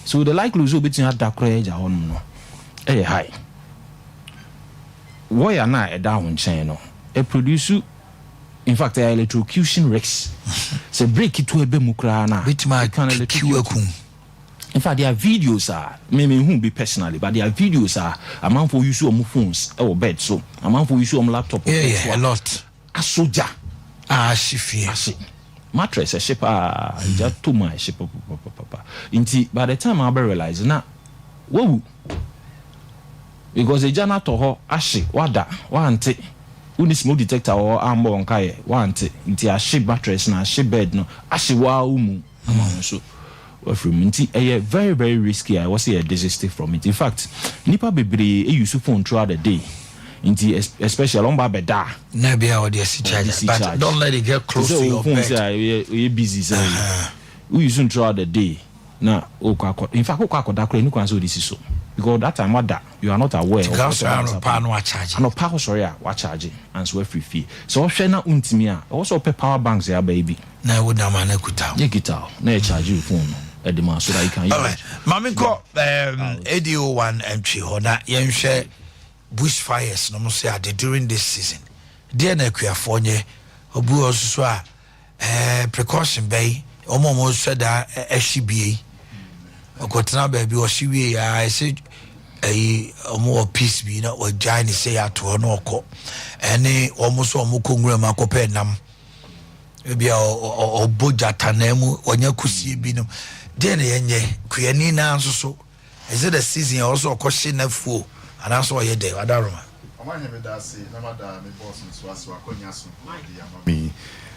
So the likelihood between that eja on no high. Why are not a down chain? A produce, in fact, a electrocution risks. So break it to a bemukrana. Which my can electrocute. In fact, there are videos maybe who be personally, but there are videos a man for use on phones or bed, so a man for use on laptop. Yeah, a lot. A soldier. She fears. Mattress, a ship, just too much ship. By the time I realize now, whoa, because a jana to her, ashy, what that, one take. Uni smoke detector or armor on kaye want into a ship mattress na ship bed no ashiwa umu so from a very very risky. I was here desisted from it. In fact, nipa bebre e use phone throughout the day into especially on beda nebia or the charge, but don't let it get close to your bed. We busy say we use throughout the day na in fact okwa no kwan so this is so because that time what you are not aware of what charge no power sorry what charge and so free fee so hwe na untimi a also pay power banks ya baby na wo da man ekuta ye guitar na e charge you phone e de man so that you can use. All right, mami ko ADO1 entry ho na ye nhwe bushfires no mo say ade during this season there na akuafo nye obu osusu a precaution bay omo so da ehibie okotena baby ohibie ya I say omo peace bi na o join say ato no okọ ene omo so omo kongrua makope nam ebia oboja tanemu onya kusie bi no de na yenye kuyani na nso so is it the season also okohye na fuo ana so ye de adaroma amanye me da say na mada me boss nso aso akonya so me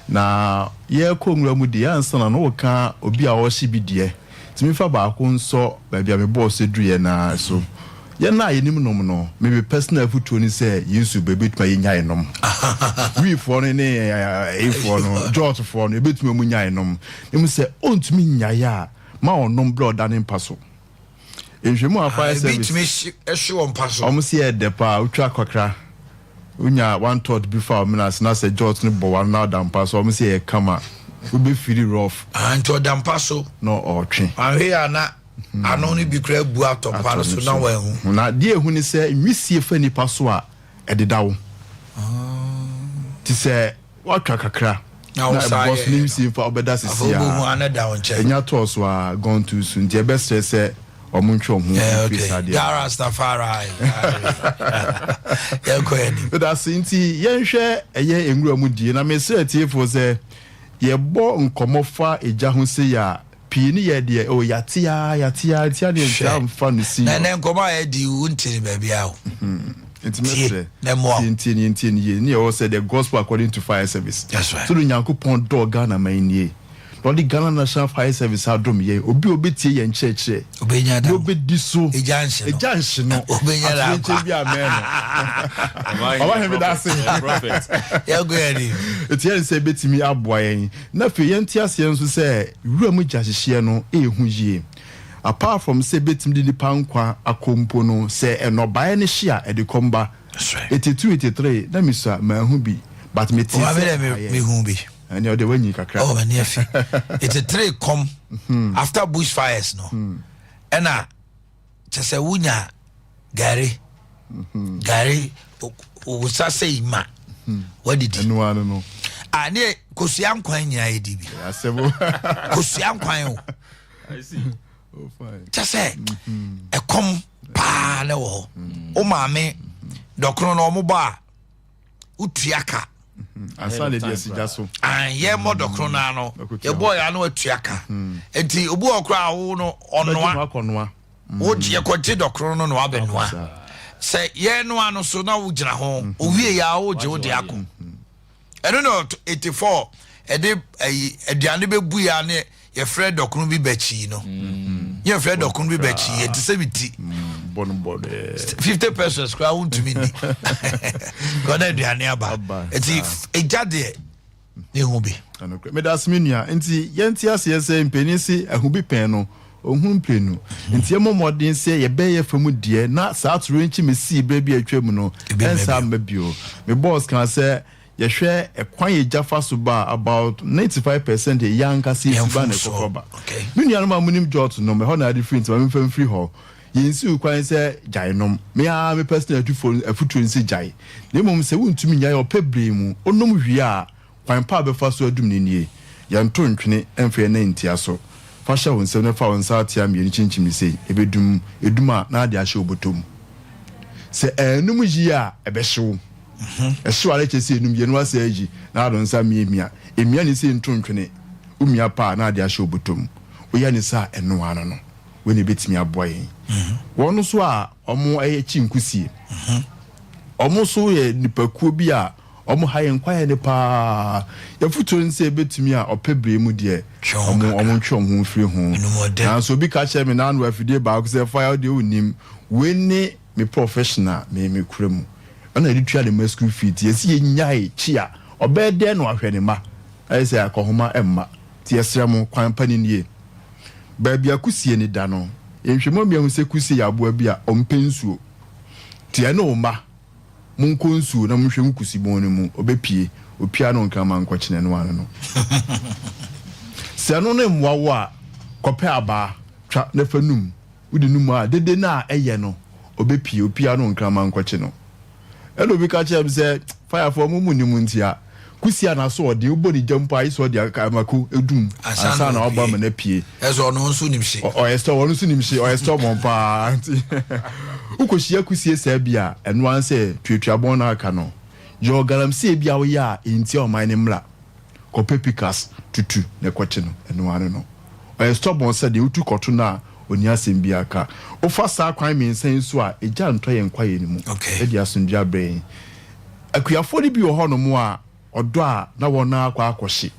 na ye kongrua mu de ansa na no ka obi a wo hye bi de timi fa ba ko nso ba bia me boss eduye na so ye na yenim nom no me personal futuo ni say yesu bebetuma ye nyae nom we for ne e for no George for no ebetuma mu nyae nom nim say ontumi nyae a ma onom blood anin paso enhwemu afa service ebetumi ehwe on paso omusi e de pa utwa kwakra unya 1/3 before minutes na say George ni bo one now dan paso omusi e kama we be feel rough anto dan paso no otwe ahwe ana ano ni bi kra bu atopar so na wa hu na de ehu ni say nwisie fa ni paso a edidawo ti say watwa kakra na boss nim si fa obeda sisi ya afobu ana da on che enya to so a gone too soon je best say omuncho hu okay Yara Stafari ya ko eni but as inti yenhwe eye enwura mu die na me say tiefo say ye bo nkomofa eja hu say ya pini ye de o yatia de jam fan si na nkoma ye di untini ba bia o intimately tin ye ni o say the gospel according to fire service that's right so nyankopon do Ghana man nie Lord Ghana National Fire Service adom ye obi tie ye ncheche obenya da obi diso ejanse no obenya la nche bia men baba he be da say prophet ya go ani etie say betimi aboa yen na fe ye ntiase nso say wura mu jahihye no ehu yie apart from say betimi di pankwa akompo no say enobae ne hia e de komba 82 na misa ma hu bi but me tie me hu bi and you the when you kakra oh man if it's a three come after bushfires no and just a wunya gary o sa say ma what did you no ani kosuan kwan nyina edibi asebo kosuan kwan o I see oh fine just say e kom pa na wo o ma me dokro no mo ba utuaka asa le dia sijaso ye modokro na no ye boy anu atuaka enti obu okra wo no onoa wo je kwaje dokro no no abenoa se ye no anu so na wo gina ho owie ya wo je wo de ako eno no 84 ede aduane bebu ya ne ye fred dokro bi bachi no ye fred dokro bi bachi ye 70 50 pesos kwa won to me ni gona aduane aba eti ejade ne hu bi me das menua enti yenti ase say mpenisi ahu bi pen no ohun plenu enti emomodin say ye be ye famu die na sa atoro nchi mesi bre bi atwam no ensa mabio me boss kan say ye hwe ekwan ye jafa so ba about 95% ye yanka si ba na kokoba menua no ma munim jot no me ho na different ma me fam free ho yensi ukwan se jainom me a me personal afutu nsi jai na mom se wontumi nya yo pebre mu onom hwie a kwan pa be fa so adum ne nie yanto ntwene emfe na ntia so fasha won se ne fa won sa atia mi chinchimi sei ebedum eduma na ade ahye obotom se enum yi a ebehyew ehyew ale chese enum ye no asa agi na adon sa emia ni se ntontwene umia pa na ade ahye obotom oya ni sa eno ano no we ne betimi aboye won so a omo echi nkusie omo so ye nipakuo bi a omo haye nkwaye ne pa ya futo nse betumi a opebre mu de omo ntwe ho firi ho na so bi ka che me na no afide ba ko se fire de onim we ne me professional me kuremu ana edi tua de ma school feet yesi ye nyai chia obede no ahwe ne ma ayi se akohoma emma ti yesrem kwan pani nie ba bia kusie ni da no enhwemo mi hu se kusie ya abo bia ompensuo ti no ma munkonsuo na munhwe nkusi bon mu obepie opia no nka ma nkokyene no ano no se no ne mwawo a kope aba twa na fanum udi num a dede na eye no obepie opia no nka ma nkokye no elo bi ka chem se fire for mumu ni muntia kusia na so ode ubodi jampa iso de akamako edum asa na oba ma na pie ezo no nso nimhye o esto wonu so nimhye o esto mompa anti ukoshia kusie se bia eno anse twetwa bon na aka no jo galamse bia wo ya enti o man ne mla ko pepikas tutu ne kwakye no eno ane no o esto bon se de utu koto na oni asem bia aka o fa sa kwan mi nsan so a eja nto ye nkwaye ni mu e dia sundua brain akuyafo ni bi wo ho no mu a odo a na wona akwa akohye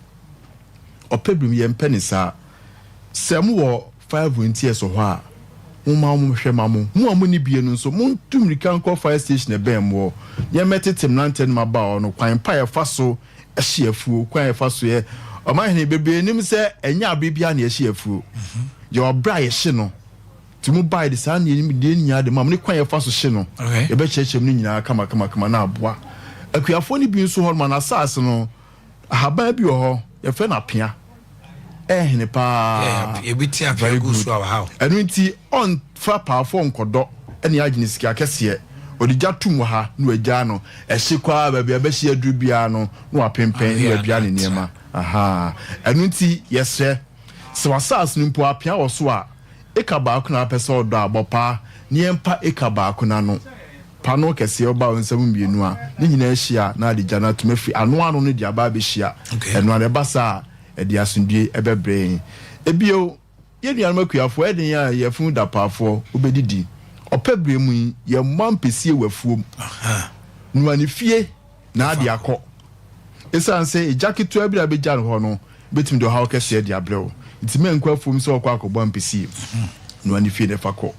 opebrim ye mpenisa sem wo 5 years ho a mumma hwe mamu mu amuni bie no so muntumrika nko fire station e bem wo ye metetem nanten maba ono kwan pa ye faso ehye afuo kwan ye faso ye Wiomanhene bebe nim se enya abibia na ehye afuo ye obra ye hye no timu buy the san ye de nya de mam ne kwan ye faso hye no ye be chechem ni nyina kama na aboa akuyafo ni bi nso ho ma na sas no ahaba bi ho ye fe na pia hene pa ebiti apia go so awa enu nti on fa powerful nkodo ene agene sika akese odija tum ha no agya no ehye kwa ba bia be hye aduru bia no no apempen no abia ne niema aha enu nti yesre se wasas no mpo apia wo so a ekaba akuna apese odo abopa niempa ekaba akuna no pano kese oba onsam bienu a ni nyina ehia na adija na tumafi ano no di aba be hia enu ade basa edi asundue ebebre ebio ye nuan makuyafo eden ya yefun da paafo obedidi opebre mu ye mampesie wafuom nuan fie na ade akọ esanse ejaketu abira beja no ho no betim do hawo kese edi abrew itime nkwafuom so okwa akọbọ ampesie nuan fie de fakọ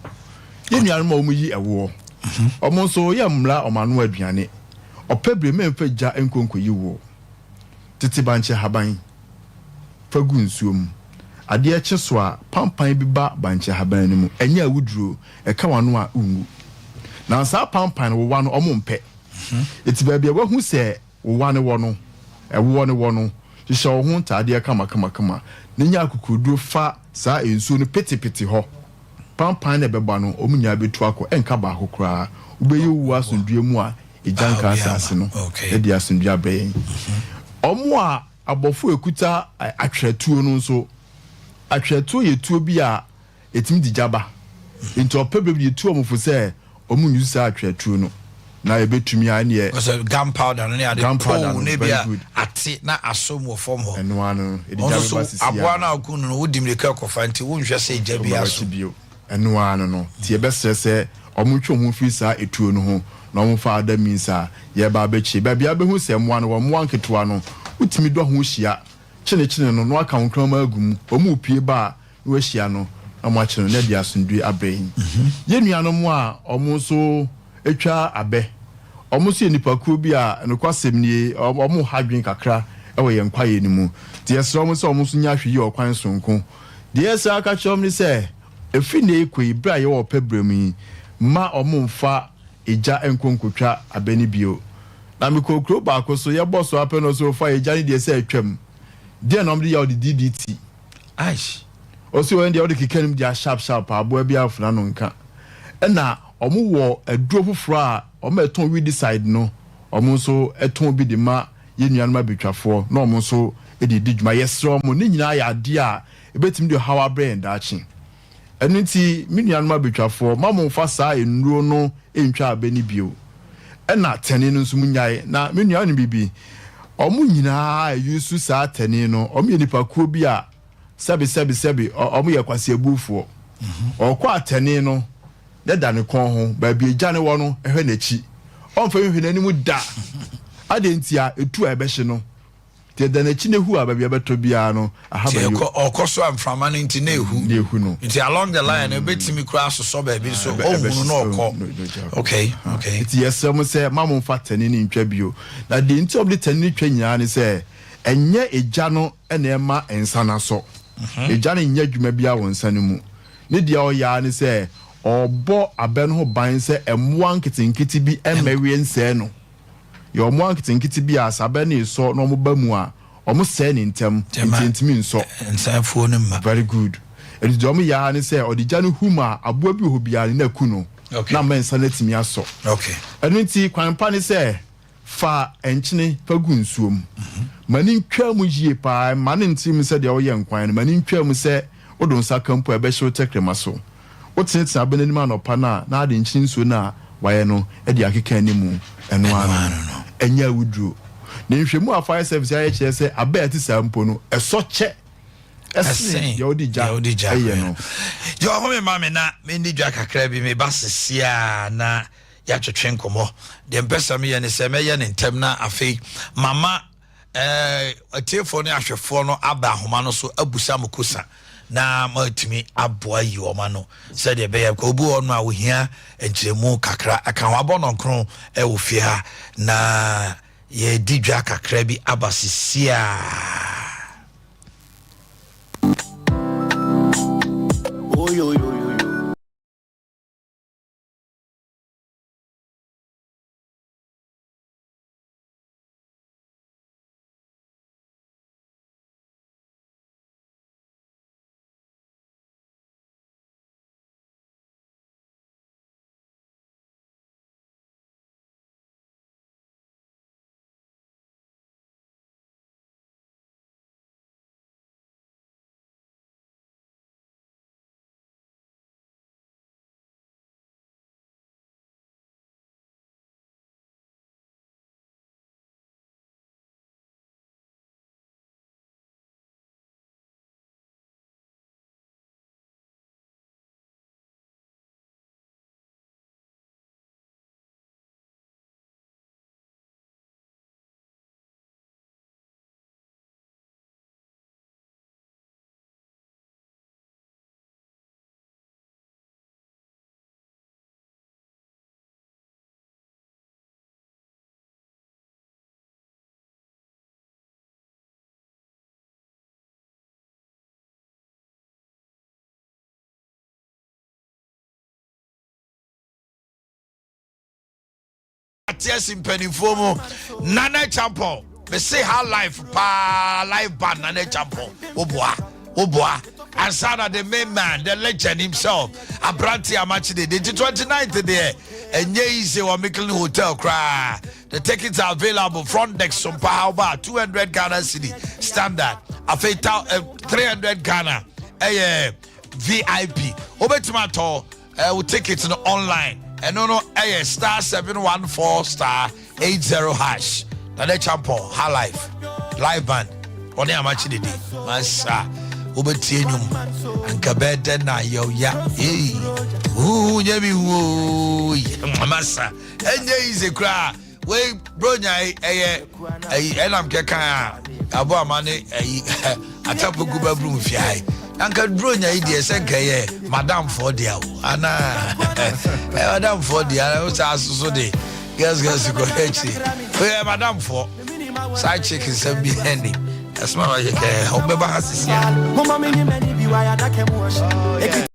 ye nuan ma omuyi ewo omo so ye mla omanu aduane opebre memfa ja enkonko yiwo titi banche haban fagu nsuom ade eche so a pampan bi ba banche haban ni mu enya awuduro eka wano a ungu na sa pampan wo wano omompe eti ba bia wahu se wo wane wono ewo ne wono hihye wo hu ntade kama ne nya akukuduro fa sa ensuo no petipeti ho pampan ne beba no omunya betu akọ enka ba akokra ubeyi wu asundue mu a ejanka asase no e dia asundue abayin omo a abofo ekuta atwetuo no nso atwetuo yetuo bi a etimi dijaba into opebebe yetuo omfo se omu nyusa atwetuo no na ebetumi ane was a gunpowder no ne ade po ne bia ate na asom wo form ho eno ano edijaba basisi abua na akunu no wodimle ka kofa nti wonhwe se ejabi aso eno ano no ti ebesese omutwe ho fi sa etuo no ho na omfa ada minsa ye ba bechi ba bia behu se moa no wo moa nketoa no utimi do ho hia chine no aka wonkrama agum omu pie ba no hia no amache no na dia asundue abrain ye nuanom a omu so etwa abe omu so nipakuo bi a no kwasem nie omu hadwen kakra ewo ye nkwaye ni mu de yeso omu so omu so nya hwe ye okwan sonko de yeso aka chom ni se efi na ekoi bra ye wo pebrem ma omu mfa eja enkonkotwa abeni bio na mikokro ba ko so ye boss ape no so fa eja ni de se atwam de na omde ya odi DDT aish o so when de odi kikanim dia sharp abo bia afuna no nka na omu wo aduro fufuro a omu eton we decide no omu so eton bi de ma ye nuanuma betwafo na omu so edi djuma yesro mo ni nyina ya ade a ebetimi de how brand achi enu nti me nuanu ma betwafo mamo fa saa enuro no entwa abani bio ena tani no nso munyae na me nuanu bibi omu nyina yusu saa tani no omu ye nipa kuo bi a sebi omu ye kwase abufuo okwa atani no de da ne kon ho ba bi egya ne wo no ehwe n'achi onfa hwe n'animu da adentia etu a ebehye no te da n'achi ne hu a ba bi abeto bia no ahaba yo okoso amframa no nti na ehu no nti along the line ebetimi kura so ba bi so ohunu no okọ okay nti yesem se mamon fa tani ni ntwa bio na de nti obli tani twa nyina ne se enye egya no ene ema ensana so egya ne nya adwuma bia won nsa ne mu ne dia o ya ne se obo aben ho ban se emwa nkitinkiti bi emewie nse no yo mo nkitinkiti bi asabe ne so no mo ba mu a omo se ne ntem ntimi nso nsafo ne ma very good edi do mo ya ne se odigya ne huma aboa bi ho bia ne na ku no na men sanatimi aso okay enu nti kwanpa ne se fa enchine fa gu nsuom mani ntwa mu yie pa mani ntim se de oye nkwan mani ntwa mu se odon sa kampo ebe hye tekrema so wotintin abena nim anopa na ade nchine nsuo na waye no e de akeka animu enu ano enya wuduro ne nhwemu afa service aye kire se aba ti sampo no eso che esen ya odija aye no jo ho me mame na me ndi dwa kakra bi me basesia na ya twetwe nkomo de mpesa me ye ne se me ye ne ntem na afei mama atiefo ne ahwefo no aba ahoma no so abusa mukusa na matimi aboa yi oma no said de be ko bu onu a wo hia enkyeremu kakra aka ho abono nkron e wo fie ha na ye didwa kakra bi abasisia oyo Yes, in Pennyfomo, Nana Champo. They say how life band Nana Champo. Oboa. And Sada, the main man, the legend himself. Abranti Amachi, the 29th there. And Yeise or Mikkel Hotel cry. The tickets are available front deck Sompa how about 200 Ghana city standard. A 300 Ghana. VIP. Obetimato will take it online. And no star 714 star 80 hash. Now the champion high live band. On the amateur day. Massa Ubetium and Cabeda na yo ya. Hey. Ooh, yemi woo massa. And there is a cry. Wait, bronya and I'm keka abo mane atapo guba brum fiai. Anka dronya idea senka madam for dia ana madam for dia o sa so de girls go echi we madam for side chicken say be handy that's my like obeba hasisia mama me ni bi wa ya da kemu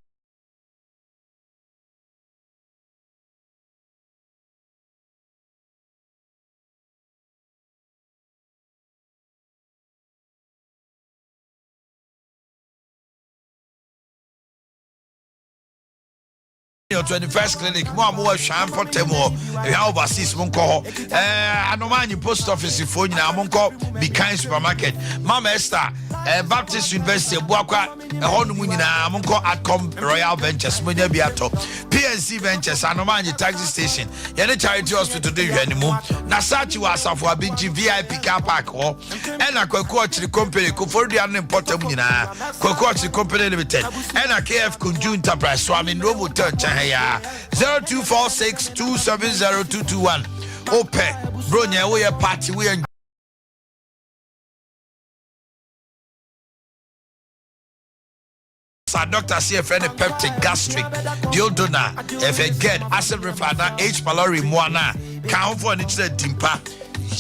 your 21st clinic mo amu ahwan potemo e ha overseas mo nko anomanyi post office fo nyina mo nko Bikan supermarket Mama Esther Baptist University Boakye honu mu nyina mo nko Atcom Royal Ventures mo nya biato PNC Ventures anomanyi taxi station ye charity hospital de hwanimu na sachi wa asafo abinchi VIP car park ho ena kwaku ochiri company ko fordu an important nyina kwaku ochiri company limited ena KF Kunju Enterprise Swami Novo Hotel Chahaya 0246270221 Ope bronya we a party we Dr. CFN peptic gastric duodenal if again acid reflux H pylori moana count for an timpa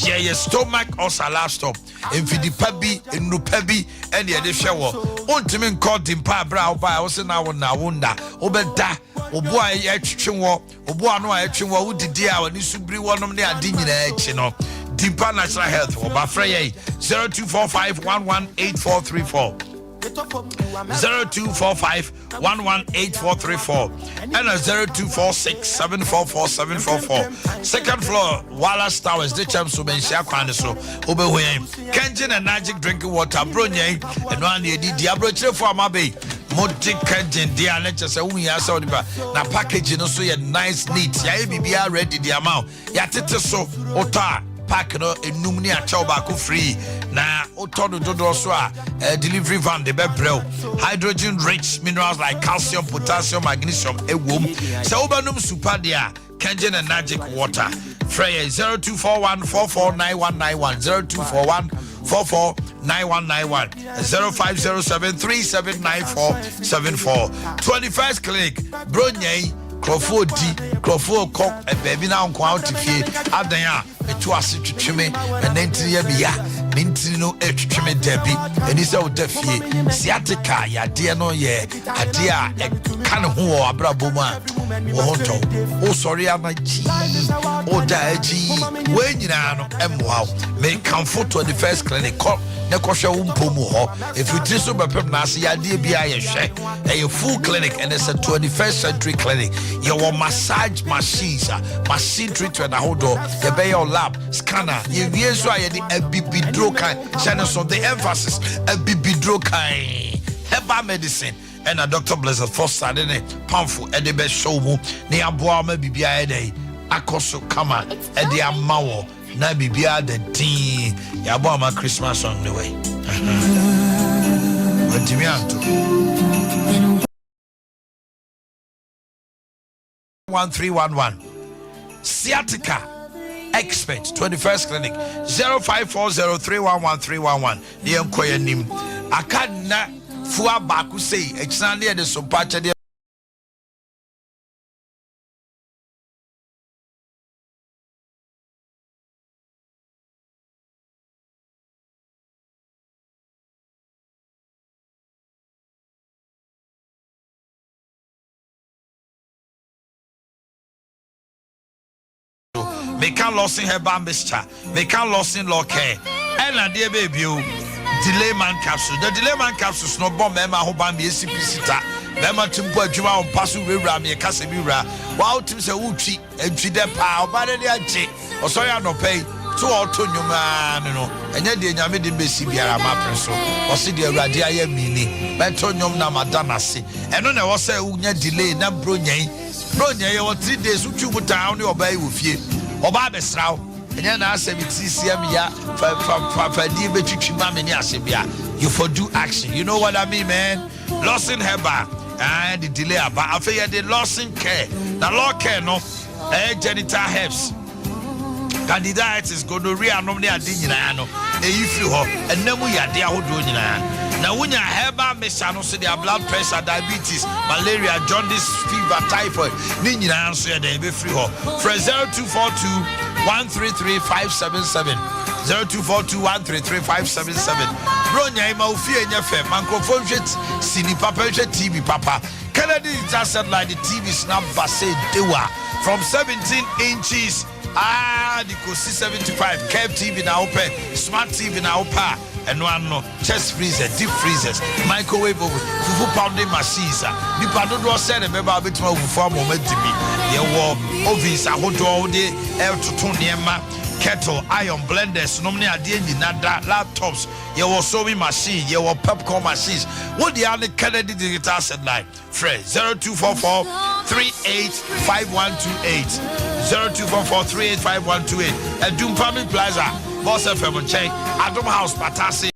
yeah stomach ulcer last stop infidi pabi enupabi and the edisha wo ontimi call timpa bra oba o se na wonda obeda obo a etwetwe wo obo anu a etwe wo udidi a wani subiri wonom ne ade nyina echi no timpa natural health oba frey 0245118434 0245118434 and 0246744744. Second floor, Wallace Towers, the champs who been share so Obehuem, Kenjin and Magic drinking water, Brunye, and one year Diablo for my bay. Motic Kenjin, dear lectures, we are so na packaging also a nice neat. Ya be ready the amount. Yatita so ota. Pack no enumni a choba ku free na otodo dodo so a delivery van de bebrel hydrogen rich minerals like calcium potassium magnesium ewom se obanum super dia Kenjin and Magic water Freya 0241449191 0241449191 0507379474 21st clinic Bronye Crawford D, Crawford Cock, and baby now quality fee. Adea to us to trim and then to Yabia, Nintino H. Debbie, and it's out the fee. Siatica, ya dear no ye, Adea, a canoe, Abrabuma, Ohoto. Oh, sorry, I'm a G. Oh, Daji, when you know, wow, make comfort to the first clinic. If you treat super nasi, Adea Akye a full clinic and it's a 21st century clinic. Your massage machines, machine treatment, hold on, your lab scanner, you use the bibidrokai, so the emphasis a bibidrokai, herbal medicine, and a Dr. Blessed Foster, and a powerful and the best show mu near Boama Bibia Day, Akoso Kama, and the Amawo, Nabibia the tea, Yabama Christmas on the way. What do you mean? 1311 Sciatica Expert 21st Clinic 0540311311 the enquire nim akadna fua baku say extended the Sompa They can't lose in her bambischa. They can't lose in law care. And a dear baby, delay man capsule. The delay man capsule no bomb Emma who bambi SCPCita. Emma Timpo Juma on Passu River, me a Casimira. Wow, Tim say Uchi, and Chidepa, or Badadia, or sorry, I no pay. 2 or 2 new man, you know, and yet the Yamidi Bessibia, my preso, or see the Radia Mini, Betonium Namadanasi. And when I was say, Unya delay, Nambronye, Bronye, or 3 days, which you would down your bay with you. Oba besraw enya na asem tisiam ya fa di bechichi mama ni asebia you for do action, you know what I mean, man. Losing heba and the delay aba after the losing care na law care no genital herpes candidiasis gonorrhea no ne ade nyina no eyifi ho enam yade ahodo nyina na wonya heba mesha no so their blood pressure, diabetes, malaria, jaundice, fever, typhoid ni nyina so ya dey be free ho. For 0242133577 0242133577 bronya ima ofie nya fe microphone hwet sini papa hwet TV papa Kennedy just said like the TV snap base dewa from 17 inches the Kosi 75 Kev TV na open, Smart TV na open, and one no chest freezer, deep freezers, microwave fufu pounding machines. The pando said remember a bit more for a moment to be. Ye war ovens a hot all day, air to toniema, kettle, iron blenders, normally at the end nada laptops, ye war sewing machine, ye war popcorn machines. What the other Kennedy digital said like Fred 0244 385128 0244 385128 and Doom Family Plaza, Boss FM Chain, Adam House Patasi.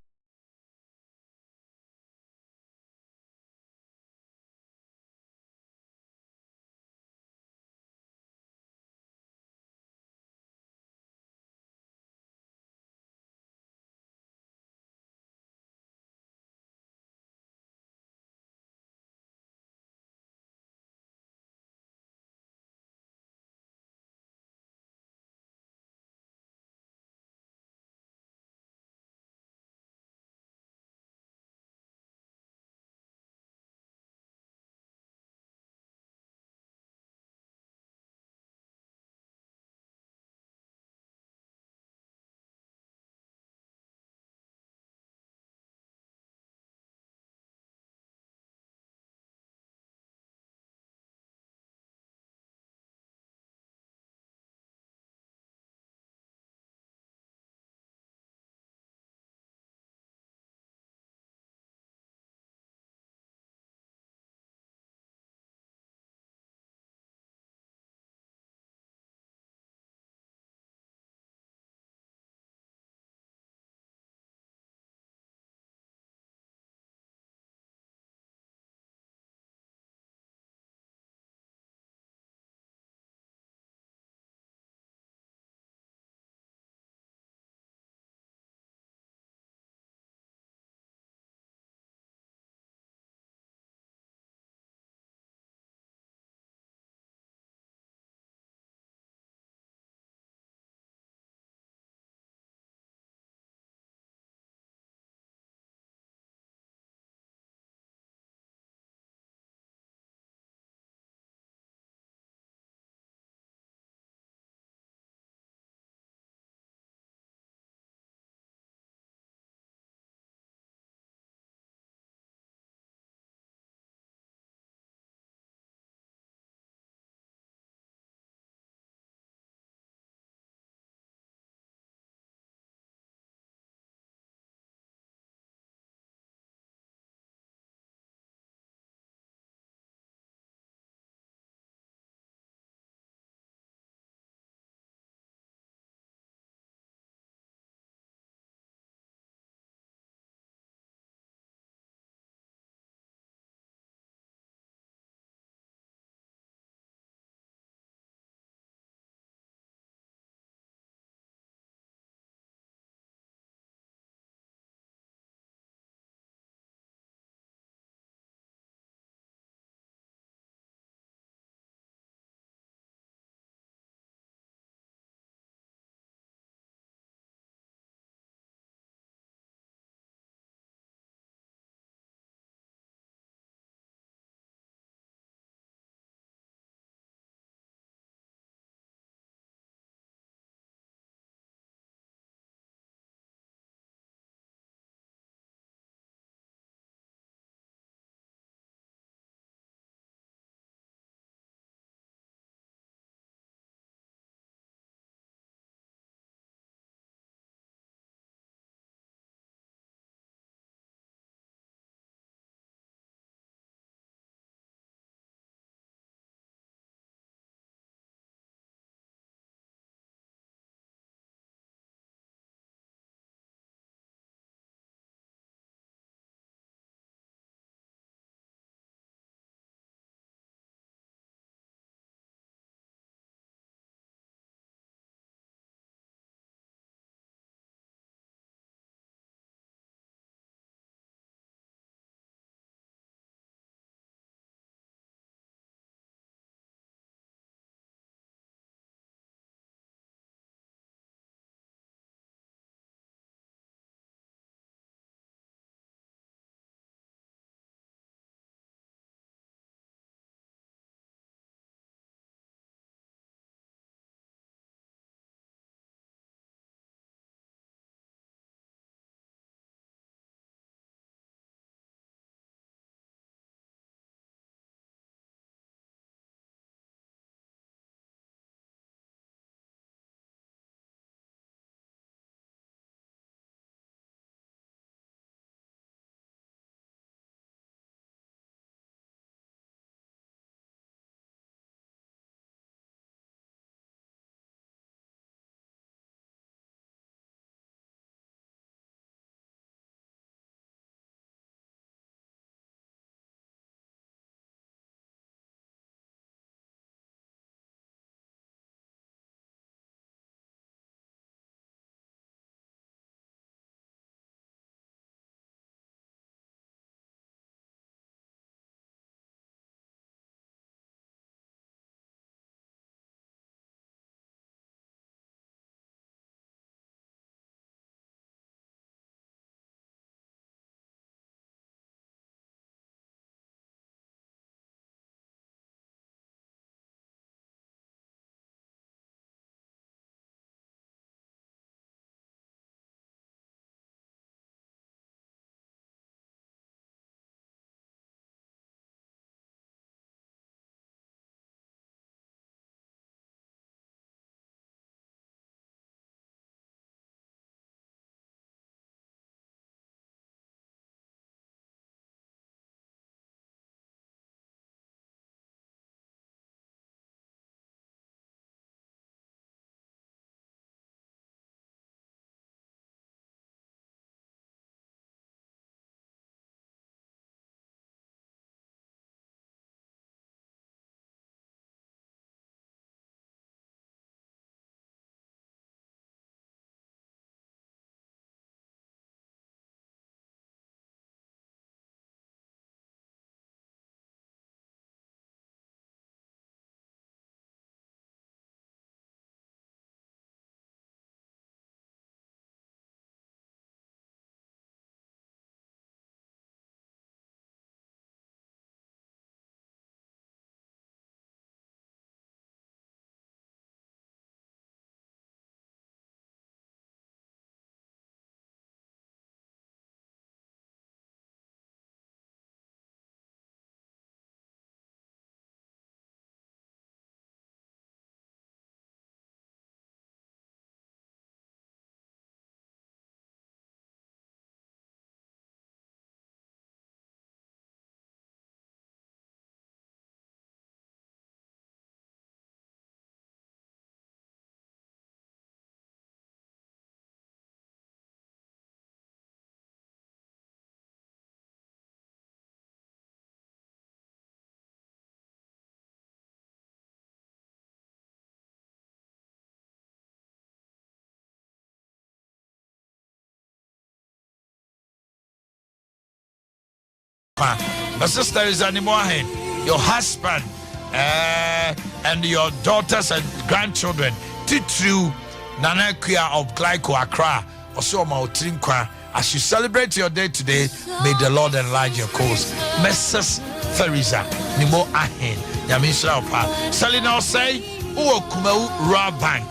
My sister is Wiomanhene, your husband, and your daughters and grandchildren. Titru Nana Kuya of Glyco Accra, also Mautinkwa. As you celebrate your day today, may the Lord enlarge your cause. Mrs. Theresa Nimo Ahen, Yamisha Opa. Selina say, Uo Kumau Raw Bank.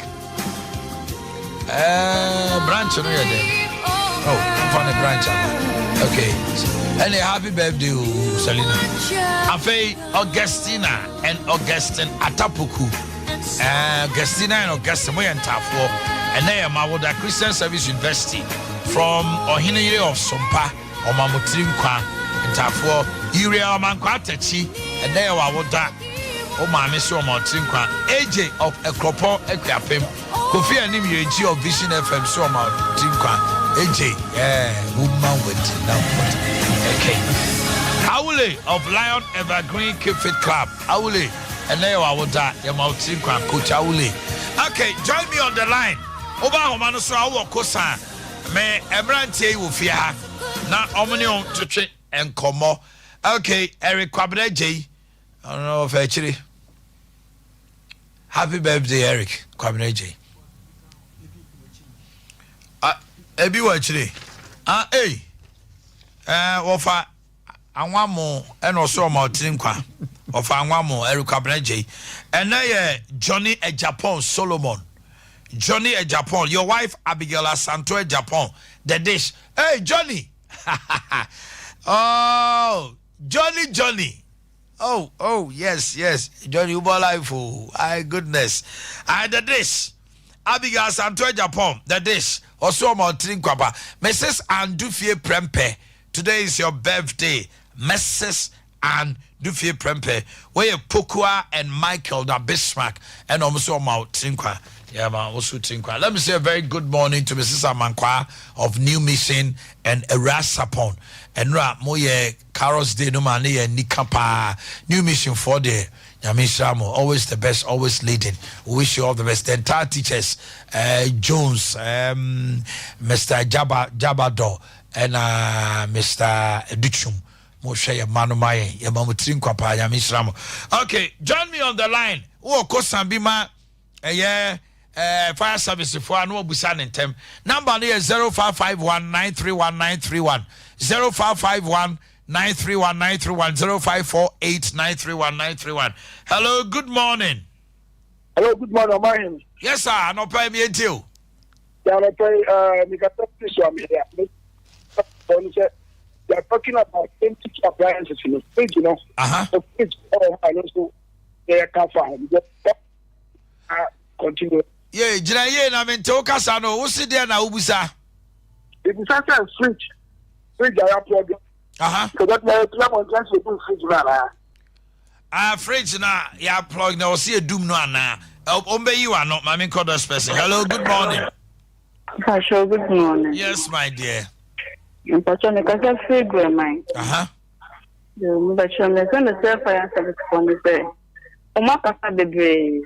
Branch on your day. Oh, I'm a branch. Okay. And a happy birthday, Selina. Afe Augustina and Augustine Atapuku. Augustina and Augustine Moyantafo. And they are Mawoda Christian Service University from Ohine of Sompa or Mamutinkwa and Tafo. Uria Manquatachi and they are Wawoda. O Mamiso Mamutinkwa. AJ of Ekropo Equiapim. Kofi Anim UG of Vision FM so Mamutinkwa. AJ, woman with now. Okay. Aule of Lion Evergreen Kifit Club. Aule, and there I would die. Your mountain coach Aule. Okay, join me on the line. Oba Homano so our Kosa. May Ebrante will fear. Now, Omnium to treat and Como. Okay, Eric Kwabene J. I don't know if actually. Happy birthday, Eric Kwabene J. Ebi actually. Hey. Ofa anwamo eno so ma otinkwa ofa anwamo erukabreje ene Johnny e Japan Solomon Johnny e Japan your wife Abigail Santo e Japan the dish hey Johnny oh Johnny oh yes Johnny Uber life oh my goodness the dish Abigail Santo e Japan the dish also ma otinkwa ba Mrs. Andufie Prempe. Today is your birthday, Mrs. and Dufie Prempe. Where Pokua and Michael da Bismarck and also Tinkwa. Yeah, man, also Tinkwa. Let me say a very good morning to Mrs. Amankwa of New Mission and Erasapon. And Moye Carlos de Numane and Nikapa. New Mission for the Yamishamo. Always the best, always leading. We wish you all the best. The entire teachers, Jones, Mr. Jabado. And Mr. Duchum, Moshe Manumaye, Yamamutrin Kwapa, Yamisramo. Okay, join me on the line. Oh, Kosambima, fire service for no Busan in Tem. Number here 0551 931 931. 0551 931 931. 0548 931 931. Hello, good morning. Hello, good morning, Wiomanhene. Yes, sir. No pay me until. Yeah, no pay, they are talking about 20 appliances in the fridge, you know. The fridge, I know, they are confined. Continue. Yeah, Jiraye, I mean, Tokasano, who's there now, Ubusa? It is such a fridge. Fridge, I have problem. So that my club on transfer to fridge, fridge now, yeah, plug now, see a doom no, now. Ombe, you are not, my main call person. Hello, good morning. Sure, good morning. Yes, my dear. But on the Casa Figure, mine. But on the Sun fire service for the day. Omaka the bay.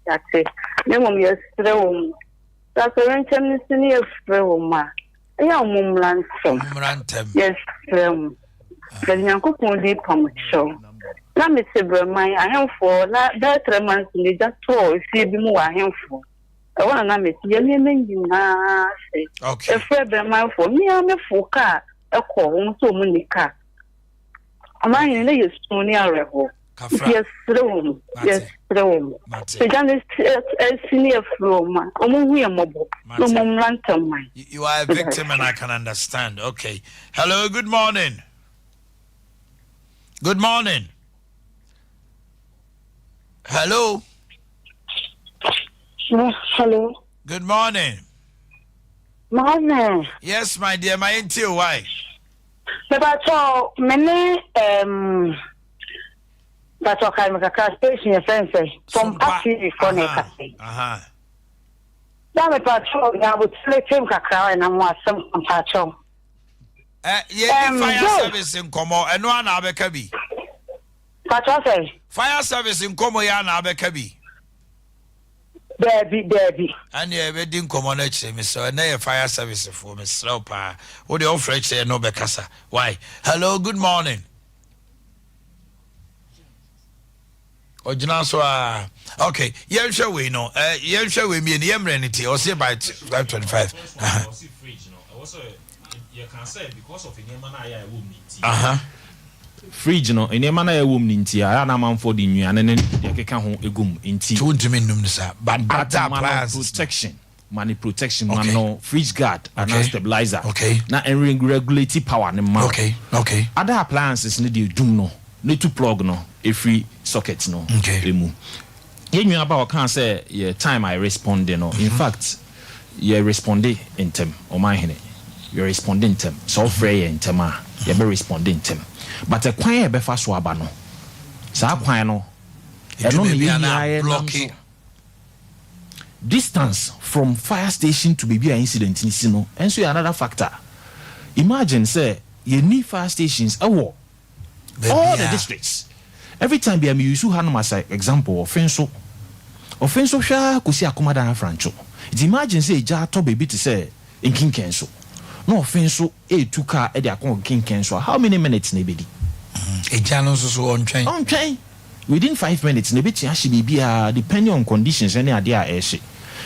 That's it. No one yes, throw. That's a ransom senior froma. A young woman ransom. Yes, from the young couple deep on show. Let me say, my I am for that 3 months in the just 4 if you be more I am for. I want to miss you na okay. If I man for me, I'm a full car, a call, so many car. Am I in the Estonia revel? Yes, room. Yes, room. The journalist senior from we are mobile. No momentum. You are a victim, and I can understand. Okay. Hello, good morning. Good morning. Hello. Hello. Good morning. Morning. Yes, my dear. My until why? But so many that's okay. My car station friends from Akye for Nekasi. Now my patrol now would select him kakra and I'm was some patrol. Yeah, fire service in Como and one Abekabi. Patrol say fire service in Como yana Abekabi. Debbie. And yeah, we didn't come on it, Mr. And fire service for Miss Slopa. What the offer say no Becassa? Why? Hello, good morning. Ojina so okay. Yensha we no. Yensha we me yemrenity or say by 525. Also you can say because of in mana ya womnity. Fridge no in mana ya womnity ya na manfo di nua ne keka ho egum nti. To ntimi num sa. But protection. Money protection, okay. No fridge guard, and stabilizer. Okay. Now and regulatory power. Okay. Other appliances need you do need to plug no a free socket no. Okay. You about can't say time I respond no. In fact, you respond in term or my hene. You respond in term. So free in term you be respond in term. But a quiet be fast waba no. Sa quiet no. And no blocking. Distance from fire station to be an incident in Sino, and so another factor. Imagine, say, you need fire stations all the districts. Every time be use Hanama example offenso sha kusi akomada na francho. It imagine say ja to baby to say in King Kenso. No offenso two car e dia kon King Kenso. How many minutes ne be di? E jano so on train. On train. Within 5 minutes ne be ti actually be depending on conditions any idea e she.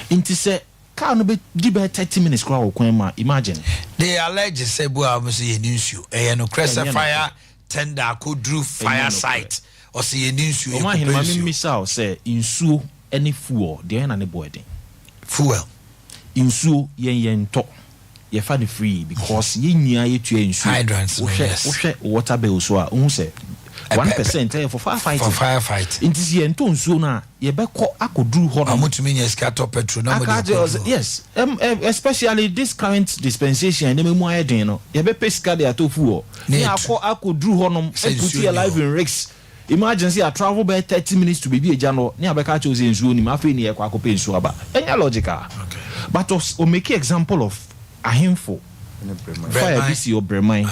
Inti say car no be di be 30 minutes kwa okwan ma imagine. They allege say boa mo say yeninsu e no crest fire tender could drew fire site or say yeninsu e ko ma missile say insuo any fuel dey na ne boy den. Fuel insuo yen to ye fa the free because yen nya ye tua insuo hydrants wo water bill so a un say 1% for firefight. It is yen to nsuo na ye be ko akoduru ho na mutumi nya scatter petrol na mo. Yes, especially this current dispensation na memu ayeden no ye be pesca dey atofu ho na akoduru ho no put your life in risks. Imagine say I travel by 30 minutes to be eja no na abeka chose nsuo ni ma fe ni ye kwa akope nsuo aba enya logical. Okay. But we make example of a handful fire this your Breman.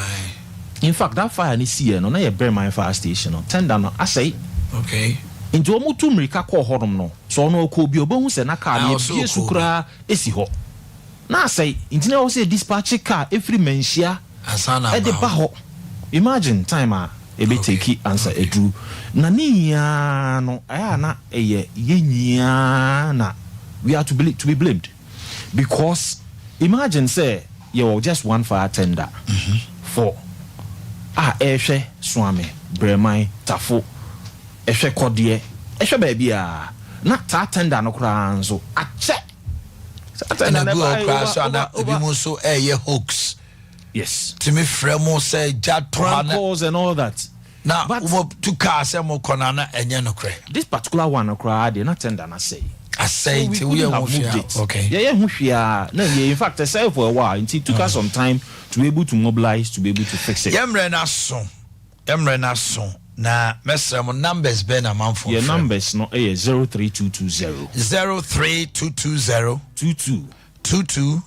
In fact, that fire ni see no na ye Breman fire station no tender no asay. Okay. Into omutu mrika ko hodom no so no ko bi obohu se na car ni bie sukura esi ho na asay intine wo say dispatch car every menhia asana e de ba ho. Imagine time a e be take answer edu na ni ya no aya na eye yenyia na we are to be blamed because imagine say you just one fire tender for ehwe swame Breman tafo ehwe kodie ehwe ba bia na ta tender no kra nzo ache na bu okra so na ebi mo so eye hoax. Yes, to me fremo say calls and all that. Now two cars mo kona na enye no kre. This particular one okra dey na tender na say I say so we have moved it. Okay. Yeah, no, in fact, I say for a while. It took us some time to be able to mobilize, to be able to fix it. Emre na so. Na mesra mo numbers be na manfo. Your numbers no 03220. 03220 22